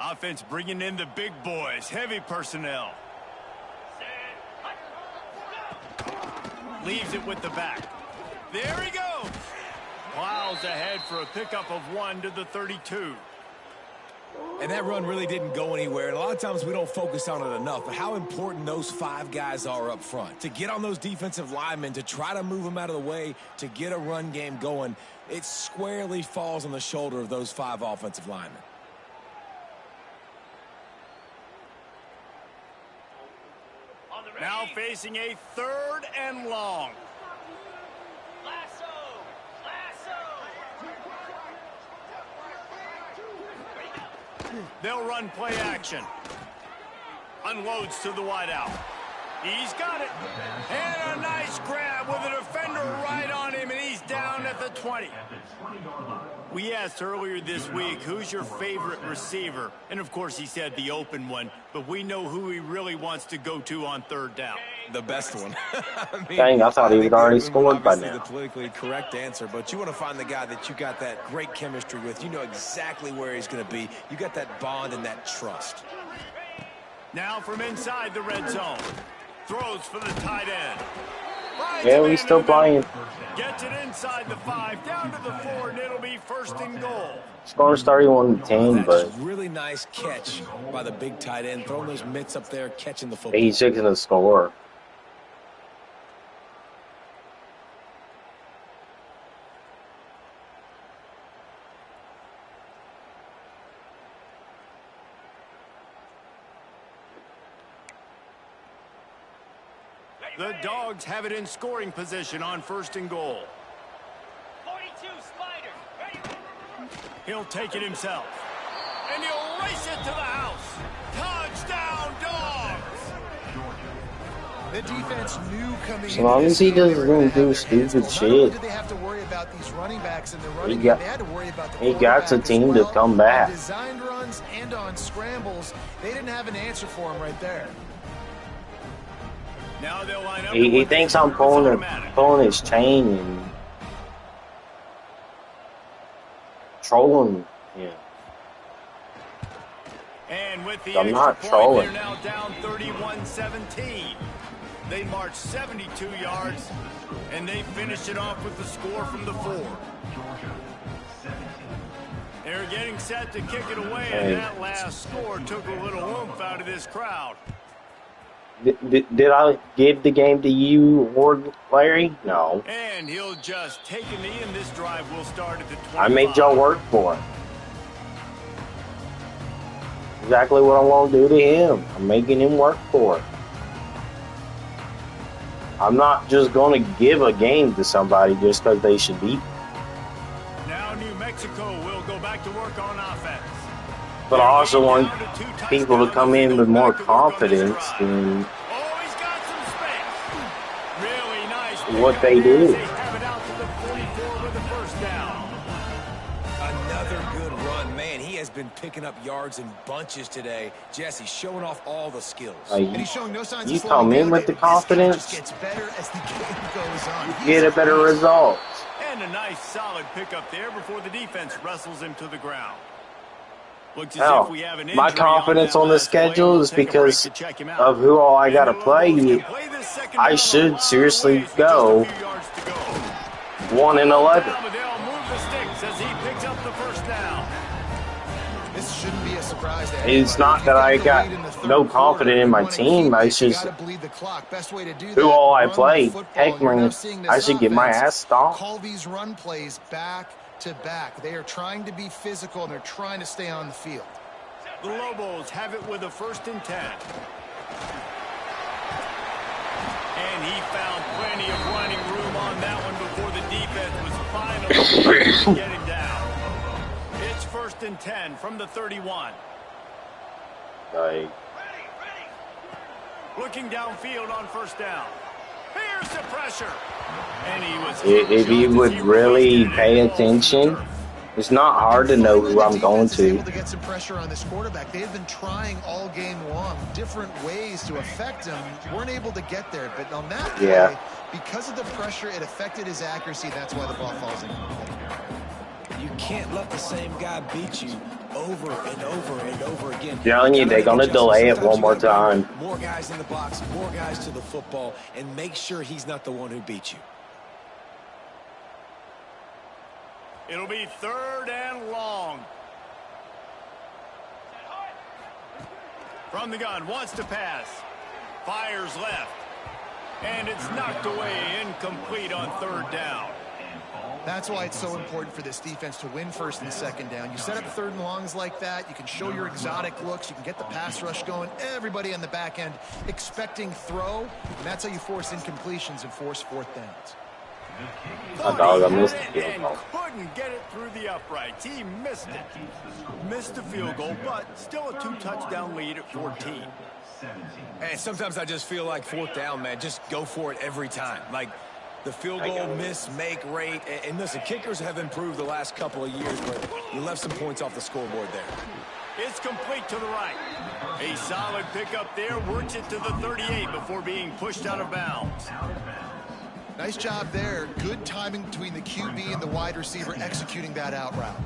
Offense bringing in the big boys, heavy personnel. Leaves it with the back. There he goes. Plows ahead for a pickup of 1 to the 32. And that run really didn't go anywhere. And a lot of times we don't focus on it enough, but how important those 5 guys are up front. To get on those defensive linemen, to try to move them out of the way, to get a run game going, it squarely falls on the shoulder of those 5 offensive linemen. Now facing a 3rd and long. They'll run play action. Unloads to the wideout. He's got it. And a nice grab with a defender right on him, and he's down at the 20. We asked earlier this week, who's your favorite receiver? And, of course, he said the open one, but we know who he really wants to go to on 3rd down. The best one. Dang, I thought he had already scored by now. The politically correct answer, but you want to find the guy that you got that great chemistry with. You know exactly where he's going to be. You got that bond and that trust. Now from inside the red zone. Throws for the tight end. Yeah, we still playing. Gets it inside the 5, down to the 4, and it'll be 1st and goal. Score's 31-10, but really nice catch by the big tight end, throwing those mitts up there, catching the football. he's fixing to score. The Dogs have it in scoring position on 1st and goal. 42, Spider. Ready? He'll take it himself. And he'll race it to the house. Touchdown, Dogs! The defense knew coming as long as he doesn't do stupid shit. They have to worry about these running backs and the running He got, they had to worry about the he got the team well. to come back. On designed runs and on scrambles, they didn't have an answer for him right there. Now they'll line up. He thinks I'm pulling his chain and trolling him. And with the I'm not extra point, trolling. they're now down 31-17. They marched 72 yards, and they finished it off with the score from the 4. They're getting set to kick it away, and that last score took a little oomph out of this crowd. Did I give the game to you or Larry? No. And he'll just take a knee, and this drive will start at the 25. I made y'all work for it. Exactly what I want to do to him. I'm making him work for it. I'm not just going to give a game to somebody just because they should beat. Now New Mexico will go back to work on offense. But I also want people to come in with more confidence than what they do. They have it out to the 44 with the 1st down. Another good run. Man, he has been picking up yards in bunches today. Jesse showing off all the skills. Like, And he's showing no signs you of slowing come in down. with the This confidence, just gets better as the game goes on. you get a better result. And a nice solid pickup there before the defense wrestles him to the ground. Looks as Hell, if we have an my injury confidence on the that last play. schedule We'll is take a break because to check him out. of who all I got to And the Lobos play. can play this second I down a should long seriously ways with go just a few yards to go. 1-11. Almadale move the sticks as he picks up the 1st down. This shouldn't be a surprise to It's not that I got no confidence in my team. It's just who all I play. Heck, man, I should get my ass stomped. Call these run plays back to back. They are trying to be physical, and they're trying to stay on the field. The Lobos have it with a 1st and 10. And he found plenty of running room on that one before the defense was finally able to get him down. It's 1st and 10 from the 31. Like, Looking downfield on 1st down. Here's the pressure. And he was if you would really pay attention, it's not hard to know who I'm going to. Able to get some pressure on this quarterback. They have been trying all game long, different ways to affect him. Weren't able to get there, but on that play, because of the pressure, it affected his accuracy. That's why the ball falls incomplete. You can't let the same guy beat you over and over and over again. Telling you, they're gonna delay it one more time. More guys in the box, more guys to the football, and make sure he's not the one who beat you. It'll be 3rd and long. From the gun, wants to pass. Fires left. And it's knocked away, incomplete on 3rd down. That's why it's so important for this defense to win 1st and 2nd down. You set up 3rd and longs like that. You can show your exotic looks. You can get the pass rush going. Everybody on the back end expecting throw. And that's how you force incompletions and force 4th downs. My dog, I missed the field and goal. couldn't get it through the uprights. He missed it. Missed the field goal, but still a 2-touchdown lead at 14. And sometimes I just feel like 4th down, man, just go for it every time. Like the field goal miss, make rate. And listen, kickers have improved the last couple of years, but you left some points off the scoreboard there. It's complete to the right. A solid pickup there, works it to the 38 before being pushed out of bounds. Nice job there. Good timing between the QB and the wide receiver executing that out route.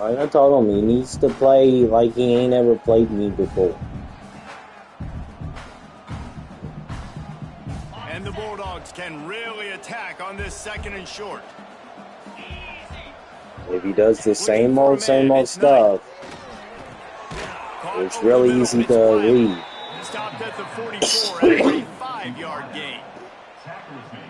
Like I told him, he needs to play like he ain't ever played me before. And the Bulldogs can really attack on this 2nd and short. If he does the same old stuff, it's really easy to read. Stopped at the 44 at a 5-yard gain.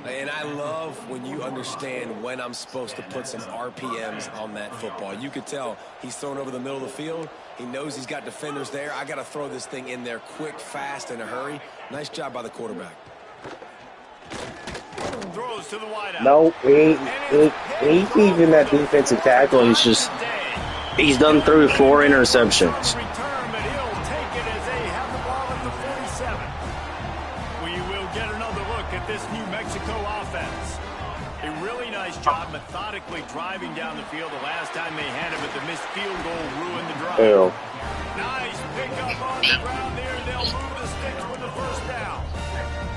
And I love when you understand when I'm supposed to put some RPMs on that football. You could tell he's thrown over the middle of the field. He knows he's got defenders there. I got to throw this thing in there quick, fast, in a hurry. Nice job by the quarterback. and throws to the wideout. No, he's keeping that defensive tackle. He's done through 4 interceptions. Return, but he'll take it as they have the ball at the 47. We will get another look at this New Mexico offense. A really nice job methodically driving down the field. The last time they had it, but the missed field goal ruined the drive. Ew. Nice pickup on the ground there. They'll move the sticks with the first down.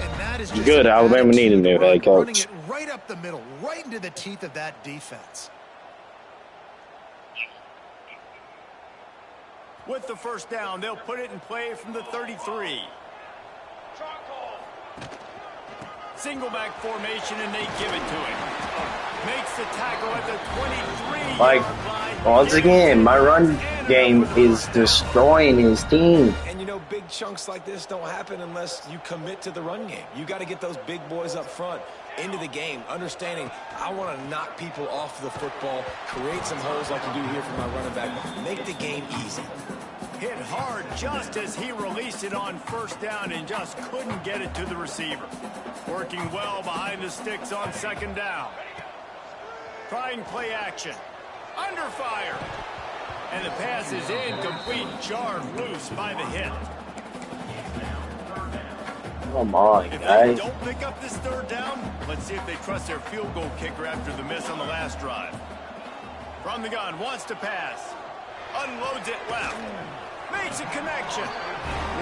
And that is just Good. Alabama needed a new head coach. Running it right up the middle, right into the teeth of that defense. With the first down, they'll put it in play from the 33. Single back formation, and they give it to him. Makes the tackle at the 23. Like, once again, my run game is destroying his team. And you know, big chunks like this don't happen unless you commit to the run game. You got to get those big boys up front into the game, understanding I want to knock people off the football, create some holes like you do here for my running back, make the game easy. Hit hard just as he released it on first down and just couldn't get it to the receiver. Working well behind the sticks on second down. Trying play action. Under fire. And the pass is incomplete, jarred loose by the hit. Come on, If guys. they don't pick up this third down, let's see if they trust their field goal kicker after the miss on the last drive. From the gun, wants to pass. Unloads it left. Makes a connection.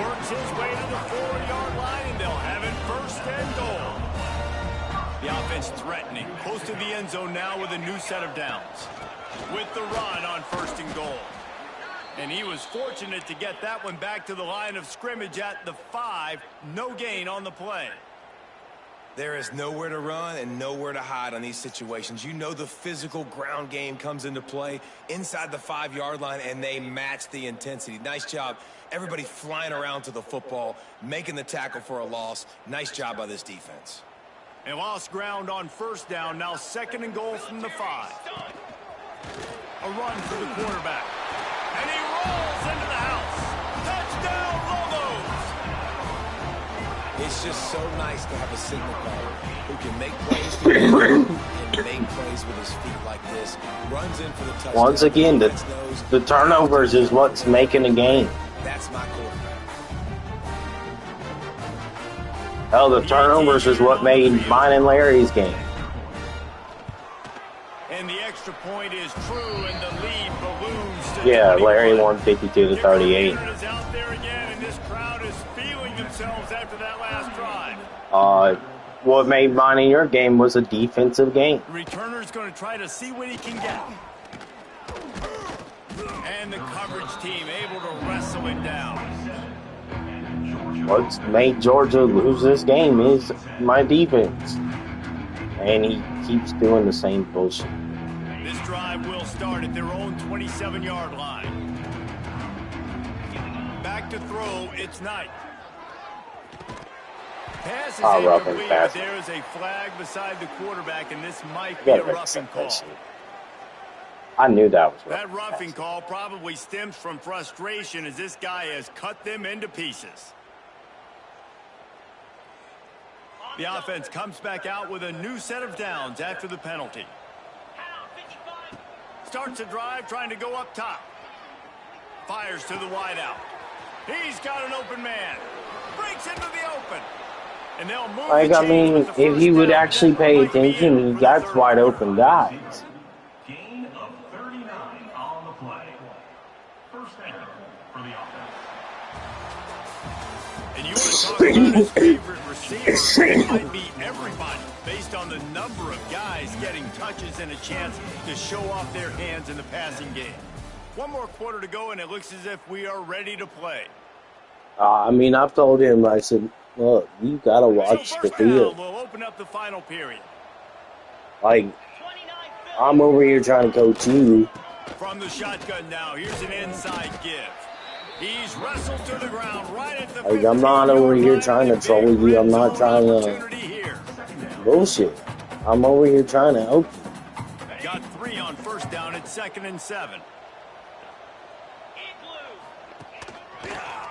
Works his way to the 4-yard line, and they'll have it first and goal. The offense threatening. Close to the end zone now with a new set of downs. With the run on first and goal. And he was fortunate to get that one back to the line of scrimmage at the 5. No gain on the play. There is nowhere to run and nowhere to hide on these situations. You know the physical ground game comes into play inside the 5-yard line, and they match the intensity. Nice job. Everybody flying around to the football, making the tackle for a loss. Nice job by this defense. They lost ground on first down. Now second and goal from the 5. A run for the quarterback. And he rolls into the house. Touchdown, Lobos! It's just so nice to have a signal caller who can make plays through the air and make plays with his feet like this. Runs in for the touchdown. Once again, the turnovers is what's making the game. That's my quarterback. Hell, the turnovers is what made mine and Larry's game. And the extra point is true, and the lead balloons to Yeah, 21. Larry won 52-38. Is out there again, and this crowd is feeling themselves after that last drive. What made mine and your game was a defensive game. The returner's going to try to see what he can get. And the coverage team able to wrestle it down. What's made Georgia lose this game is my defense. And he keeps doing the same bullshit. This drive will start at their own 27-yard line. Back to throw, it's Knight. Pass is incomplete, but there is a flag beside the quarterback, and this might be a roughing call. I knew that was That roughing call probably stems from frustration as this guy has cut them into pieces. The offense comes back out with a new set of downs after the penalty. Starts a drive trying to go up top. Fires to the wideout. He's got an open man. Breaks into the open. And they'll move I mean, if he would actually pay attention, he got wide open guys. Gain of 39 on the play. First down for the offense. And you want to talk about his favorite receiver, it might be everybody, based on the number of guys getting touches and a chance to show off their hands in the passing game. One more quarter to go, and it looks as if we are ready to play. I mean, I've told him, I said, look, you got to watch the field. We'll open up the final period. Like, I'm over here trying to coach you. From the shotgun now, here's an inside give. He's wrestled to the ground right at the Like, I'm not over here trying to troll you. I'm not trying to bullshit. I'm over here trying to help you. Got 3 on first down at 2nd and 7.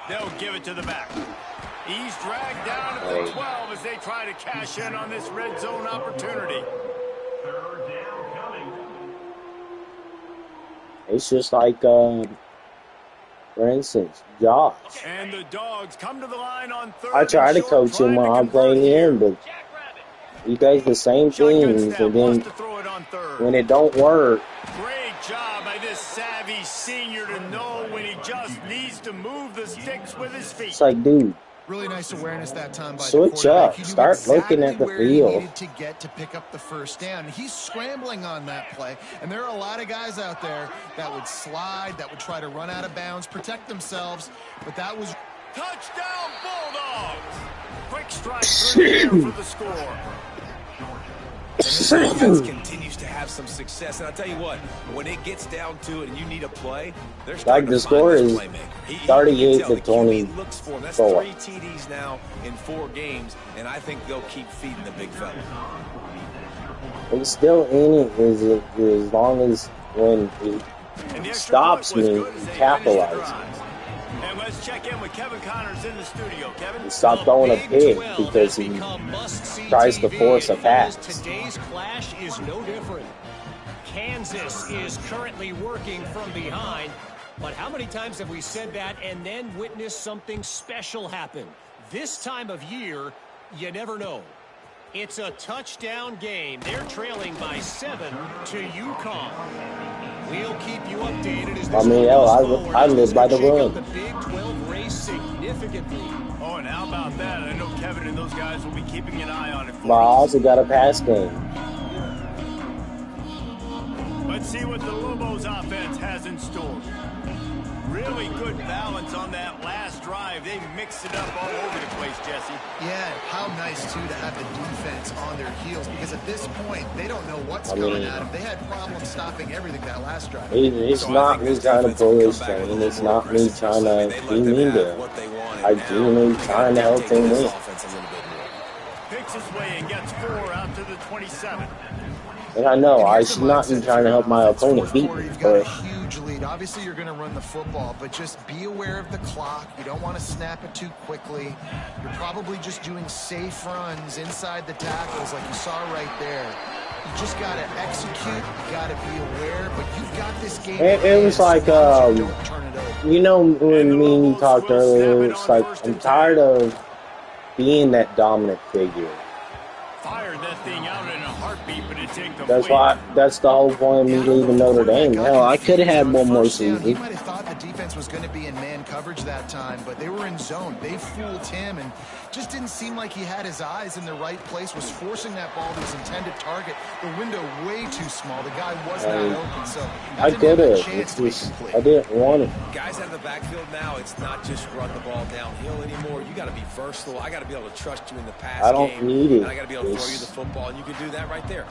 They'll give it to the back. He's dragged down to the 12 as they try to cash in on this red zone opportunity. Third down coming. It's just like, for instance, Josh. And the Dogs come to the line on third. I try to coach him while I'm playing him, but he does the same things, and then when it don't work, great job by this savvy senior to know when he just needs to move the sticks with his feet. it's like, dude, Really nice awareness that time by switch the quarterback. up. He knew Start exactly looking at the where he field. needed to get to pick up the first down. He's scrambling on that play, and there are a lot of guys out there that would slide, that would try to run out of bounds, protect themselves, but that was... Touchdown, Bulldogs! Quick strike through the air for the score. And this defense continues to have some success. And I'll tell you what, when it gets down to it and you need a play, they're starting the to score find is this playmaker. 38 to 20. Looks for him. That's 3 TDs now in 4 games, and I think they'll keep feeding the big fella. It's still in it as long as when he stops me, he capitalizes. And let's check in with Kevin Connors in the studio. Kevin, Stop throwing a pick because he tries to force a pass. Today's clash is no different. Kansas is currently working from behind, but how many times have we said that and then witnessed something special happen? This time of year, you never know. It's a touchdown game. They're trailing by 7 to UConn. We'll keep you updated as this I live by the run. The Big 12 race significantly. Oh, and how about that? I know Kevin and those guys will be keeping an eye on it for But I also got a pass game. Let's see what the Lobos offense has in store. Really good balance on that last drive. They mixed it up all over the place, Jesse. Yeah, how nice, too, to have the defense on their heels, because at this point, they don't know what's coming at them. They had problems stopping everything that last drive. It's not me trying to pull his chain. It's not me trying to be mean to him. I genuinely trying to help him win. Picks his way and gets 4 out to the 27. And I know I should not be trying to help my opponent beat me, but lead. Obviously, you're going to run the football, but just be aware of the clock. You don't want to snap it too quickly. You're probably just doing safe runs inside the tackles like you saw right there. You just got to execute. You got to be aware, but you've got this game. It was like, you know, when me and you talked earlier, it's like I'm tired of being that dominant figure. Fired that thing out in a heartbeat, but it's incomplete. That's the whole point of me leaving Notre Dame. Hell, I could have had one more season. He might have thought the defense was going to be in man coverage that time, but they were in zone. They fooled him and just didn't seem like he had his eyes in the right place, was forcing that ball to his intended target. The window way too small. The guy was not open, so I did it. I didn't want it. Guys out of the backfield now, it's not just run the ball downhill anymore. You got to be versatile. I got to be able to trust you in the pass game. I don't need it. And I got to be able to throw you the football, and you can do that right there.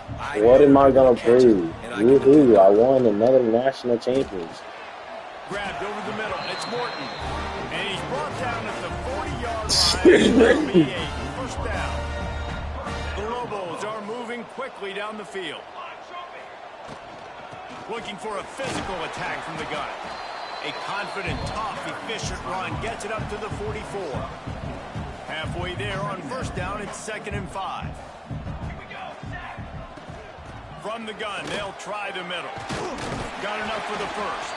What am I going to prove? Woohoo, I won another national championship. Grabbed over the middle. It's Morton. And he's brought down at the 40-yard line. First down. The Lobos are moving quickly down the field. Looking for a physical attack from the gun. A confident, tough, efficient run gets it up to the 44. Halfway there on first down, it's 2nd and 5. From the gun, they'll try the middle. Got enough for the first.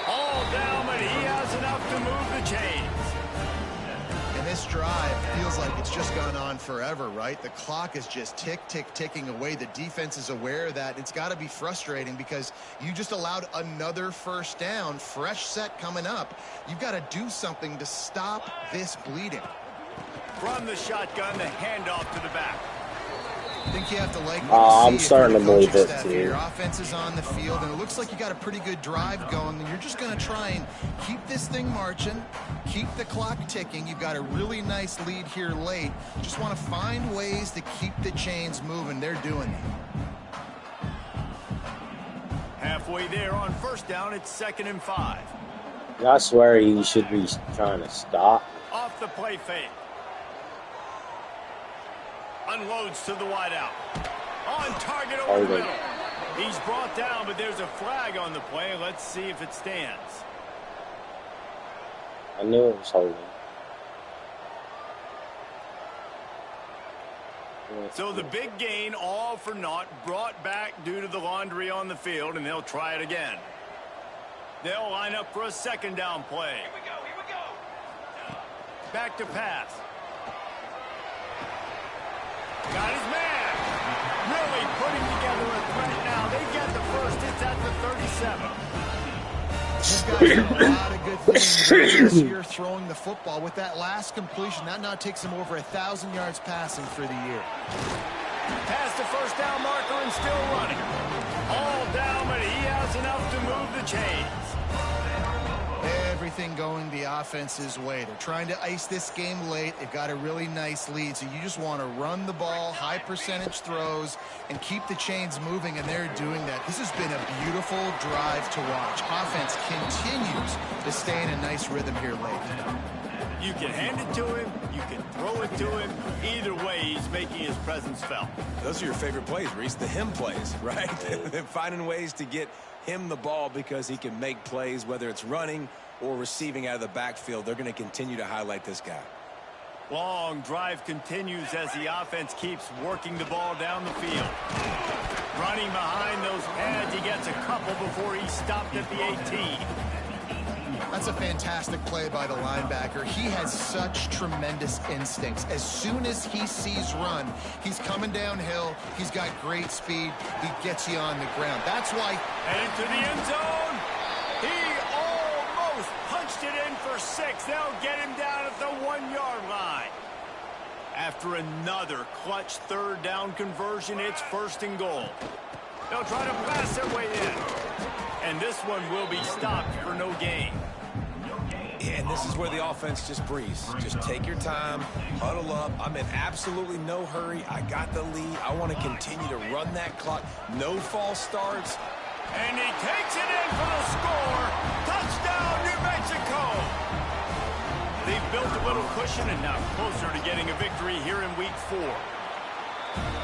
All down, but he has enough to move the chains. And this drive feels like it's just gone on forever, right? The clock is just ticking away. The defense is aware of that. It's got to be frustrating because you just allowed another first down, fresh set coming up. You've got to do something to stop this bleeding. From the shotgun, the handoff to the back. I think you have to like I'm starting to believe it too. Your offense is on the field, and it looks like you got a pretty good drive going. And you're just going to try and keep this thing marching, keep the clock ticking. You've got a really nice lead here late. Just want to find ways to keep the chains moving. They're doing it. Halfway there on first down, it's 2nd and 5. I swear he should be trying to stop. Off the play fake. Unloads to the wideout. On target over the middle. He's brought down, but there's a flag on the play. Let's see if it stands. I knew it was holding. So the big gain, all for naught, brought back due to the laundry on the field, and they'll try it again. They'll line up for a second down play. Here we go. Back to pass. Got his man. Really putting together a threat now. They get the first. It's at the 37. This guy's done a lot of good things this year throwing the football. With that last completion, that now takes him over 1,000 yards passing for the year. Past the first down marker and still running. All down, but he has enough to move the chains. Everything going the offense's way. They're trying to ice this game late. They've got a really nice lead, so you just want to run the ball, high percentage throws, and keep the chains moving, and they're doing that. This has been a beautiful drive to watch. Offense continues to stay in a nice rhythm here late. You can hand it to him, you can throw it to him. Either way, he's making his presence felt. Those are your favorite plays, Reese, the him plays, right? They're finding ways to get him the ball because he can make plays, whether it's running or receiving out of the backfield. They're going to continue to highlight this guy. Long drive continues as the offense keeps working the ball down the field. Running behind those pads, he gets a couple before he stopped at the 18. That's a fantastic play by the linebacker. He has such tremendous instincts. As soon as he sees run, he's coming downhill. He's got great speed. He gets you on the ground. That's why. And into the end zone. He almost punched it in for 6. They'll get him down at the 1-yard line. After another clutch third down conversion, it's 1st and goal. They'll try to pass their way in. And this one will be stopped for no gain. Yeah, and this is where the offense just breathes. Just take your time, huddle up. I'm in absolutely no hurry. I got the lead. I want to continue to run that clock. No false starts. And he takes it in for the score. Touchdown, New Mexico. They've built a little cushion and now closer to getting a victory here in week 4.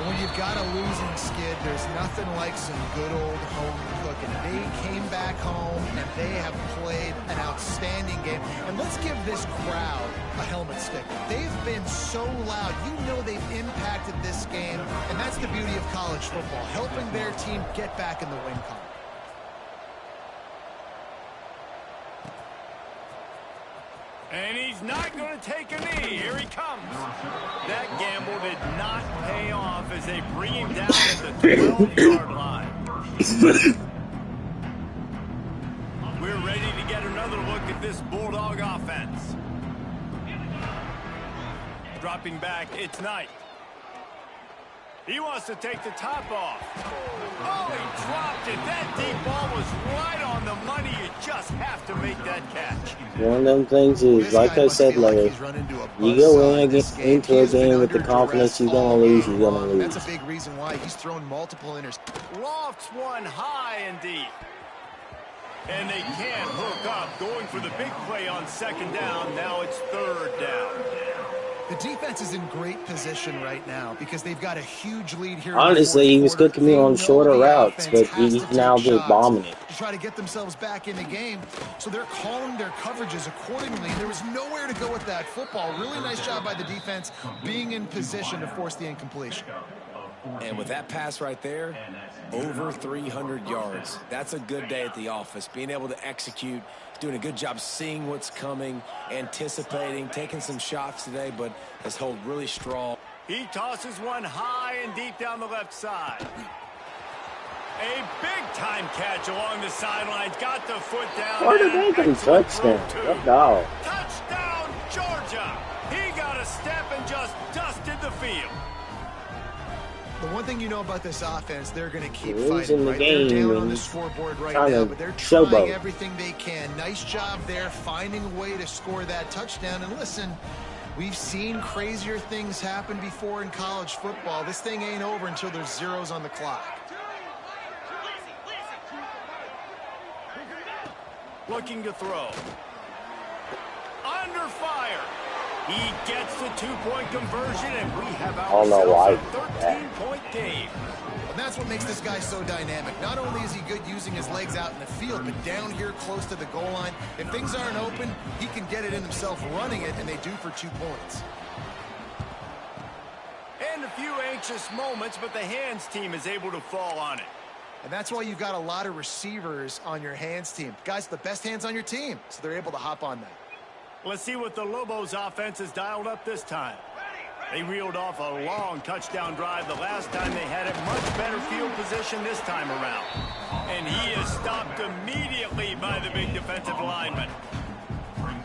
When you've got a losing skid, there's nothing like some good old home cooking. They came back home, and they have played an outstanding game. And let's give this crowd a helmet stick. They've been so loud. You know they've impacted this game, and that's the beauty of college football, helping their team get back in the win column. And he's not going to take a knee. Here he comes. That gamble did not pay off as they bring him down at the 12-yard line. We're ready to get another look at this Bulldog offense. Dropping back, it's Knight. He wants to take the top off. Oh, he dropped it. That deep ball was right on the money. You just have to make that catch. One of them things is, like I said, Larry, you go into a game with the confidence you're going to lose, you're going to lose. That's a big reason why he's thrown multiple interceptions. Lofts one high and deep. And they can't hook up. Going for the big play on 2nd down. Now it's 3rd down. The defense is in great position right now because they've got a huge lead here. Honestly, he was cooking me on shorter routes, but he's now just bombing it. To try to get themselves back in the game, so they're calling their coverages accordingly. There was nowhere to go with that football. Really nice job by the defense being in position to force the incompletion. And with that pass right there, over 300 yards. That's a good day at the office. Being able to execute, doing a good job seeing what's coming, anticipating, taking some shots today, but has held really strong. He tosses one high and deep down the left side. A big-time catch along the sidelines. Got the foot down. Where did they get a touchdown? What dog? Touchdown, Georgia. He got a step and just dusted the field. The one thing you know about this offense, they're going to keep He's fighting. in the Right? game They're down and on the scoreboard right trying now, to but they're showboat. trying everything they can. Nice job there, finding a way to score that touchdown. And listen, we've seen crazier things happen before in college football. This thing ain't over until there's zeros on the clock. Looking to throw. Under fire. He gets the 2-point conversion, and we have ourselves a 13-point game. And that's what makes this guy so dynamic. Not only is he good using his legs out in the field, but down here close to the goal line, if things aren't open, he can get it in himself running it, and they do for 2 points. And a few anxious moments, but the hands team is able to fall on it. And that's why you've got a lot of receivers on your hands team. Guys, the best hands on your team, so they're able to hop on that. Let's see what the Lobos offense has dialed up this time. They reeled off a long touchdown drive the last time. They had a much better field position this time around. And he is stopped immediately by the big defensive lineman.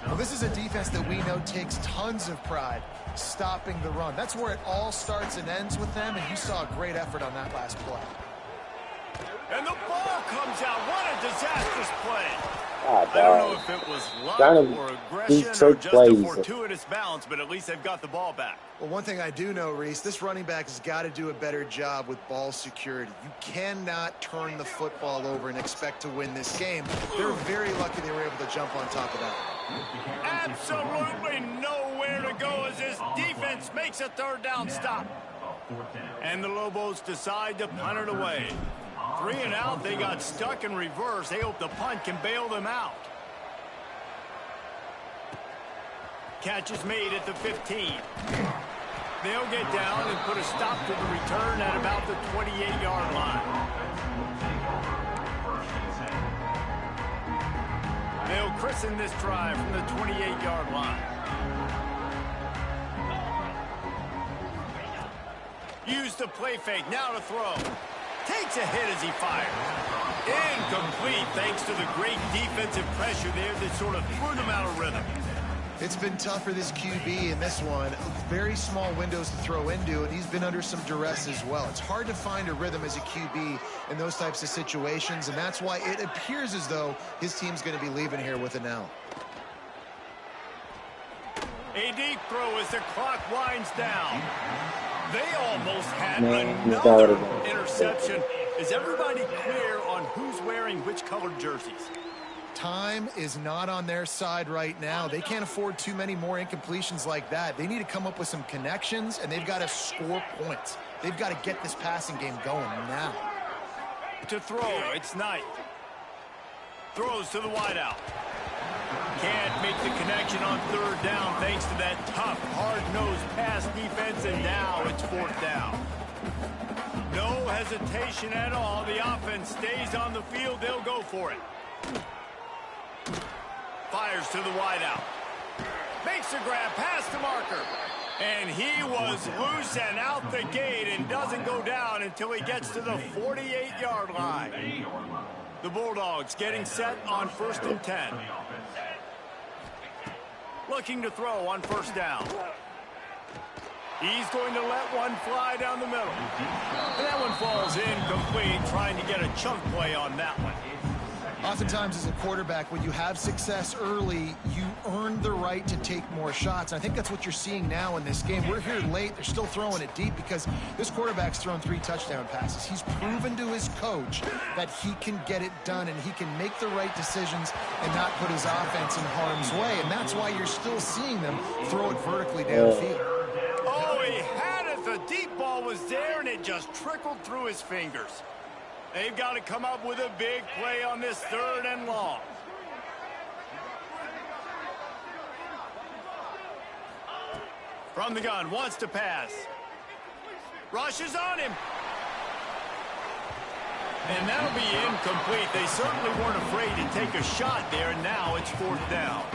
Well, this is a defense that we know takes tons of pride stopping the run. That's where it all starts and ends with them, and you saw a great effort on that last play. And the ball comes out. What a disastrous play. God, I don't know if it was luck or aggression or just a fortuitous bounce, but at least they've got the ball back. Well, one thing I do know, Reese, this running back has got to do a better job with ball security. You cannot turn the football over and expect to win this game. They're very lucky they were able to jump on top of that. Absolutely nowhere to go as this defense makes a third down stop. And the Lobos decide to punt it away. 3 and out, they got stuck in reverse. They hope the punt can bail them out. Catch is made at the 15. They'll get down and put a stop to the return at about the 28-yard line. They'll christen this drive from the 28-yard line. Use the play fake, now to throw. Takes a hit as he fires. Incomplete thanks to the great defensive pressure there that sort of threw them out of rhythm. It's been tough for this QB in this one. Very small windows to throw into, and he's been under some duress as well. It's hard to find a rhythm as a QB in those types of situations, and that's why it appears as though his team's going to be leaving here with an L. A deep throw as the clock winds down. They almost had another interception. Is everybody clear on who's wearing which colored jerseys? Time is not on their side right now. They can't afford too many more incompletions like that. They need to come up with some connections, and they've got to score points. They've got to get this passing game going now. To throw, it's Knight. Throws to the wideout. Can't make the connection on third down thanks to that tough, hard-nosed pass defense, and now it's fourth down. No hesitation at all. The offense stays on the field. They'll go for it. Fires to the wideout. Makes a grab past the marker. And he was loose and out the gate and doesn't go down until he gets to the 48-yard line. The Bulldogs getting set on 1st and 10. Looking to throw on first down. He's going to let one fly down the middle. And that one falls incomplete, trying to get a chunk play on that one. Oftentimes as a quarterback, when you have success early, you earn the right to take more shots. I think that's what you're seeing now in this game. We're here late. They're still throwing it deep because this quarterback's thrown 3 touchdown passes. He's proven to his coach that he can get it done and he can make the right decisions and not put his offense in harm's way. And that's why you're still seeing them throw it vertically downfield. Oh, he had it. The deep ball was there and it just trickled through his fingers. They've got to come up with a big play on this 3rd and long. From the gun, wants to pass. Rushes on him. And that'll be incomplete. They certainly weren't afraid to take a shot there, and now it's 4th down.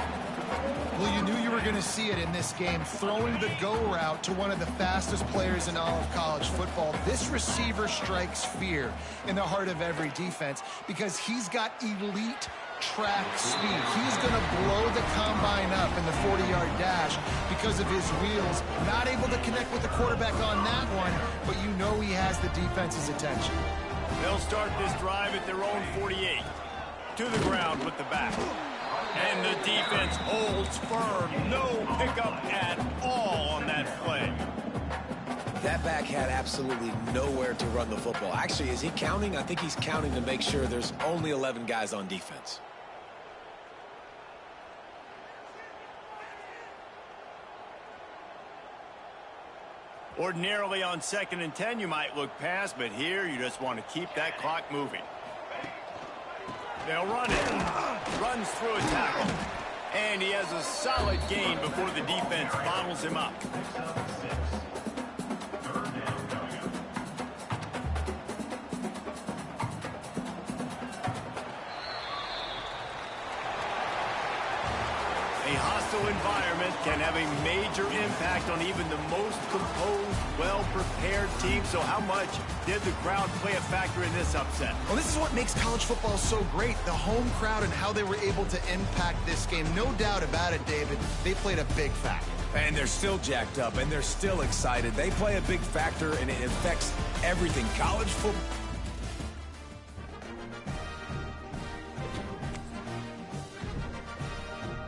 Well, you knew you were going to see it in this game, throwing the go route to one of the fastest players in all of college football. This receiver strikes fear in the heart of every defense because he's got elite track speed. He's going to blow the combine up in the 40-yard dash because of his wheels. Not able to connect with the quarterback on that one, but you know he has the defense's attention. They'll start this drive at their own 48. To the ground with the back. And the defense holds firm. No pickup at all on that play. That back had absolutely nowhere to run the football. Actually, is he counting? I think he's counting to make sure there's only 11 guys on defense. Ordinarily on 2nd and 10, you might look past, but here you just want to keep that clock moving. They'll run it. Runs through a tackle. And he has a solid gain before the defense bottles him up. neutral environment can have a major impact on even the most composed, well-prepared team. So how much did the crowd play a factor in this upset? Well, this is what makes college football so great, the home crowd and how they were able to impact this game. No doubt about it, David. They played a big factor. And they're still jacked up, and they're still excited. They play a big factor, and it affects everything. College football.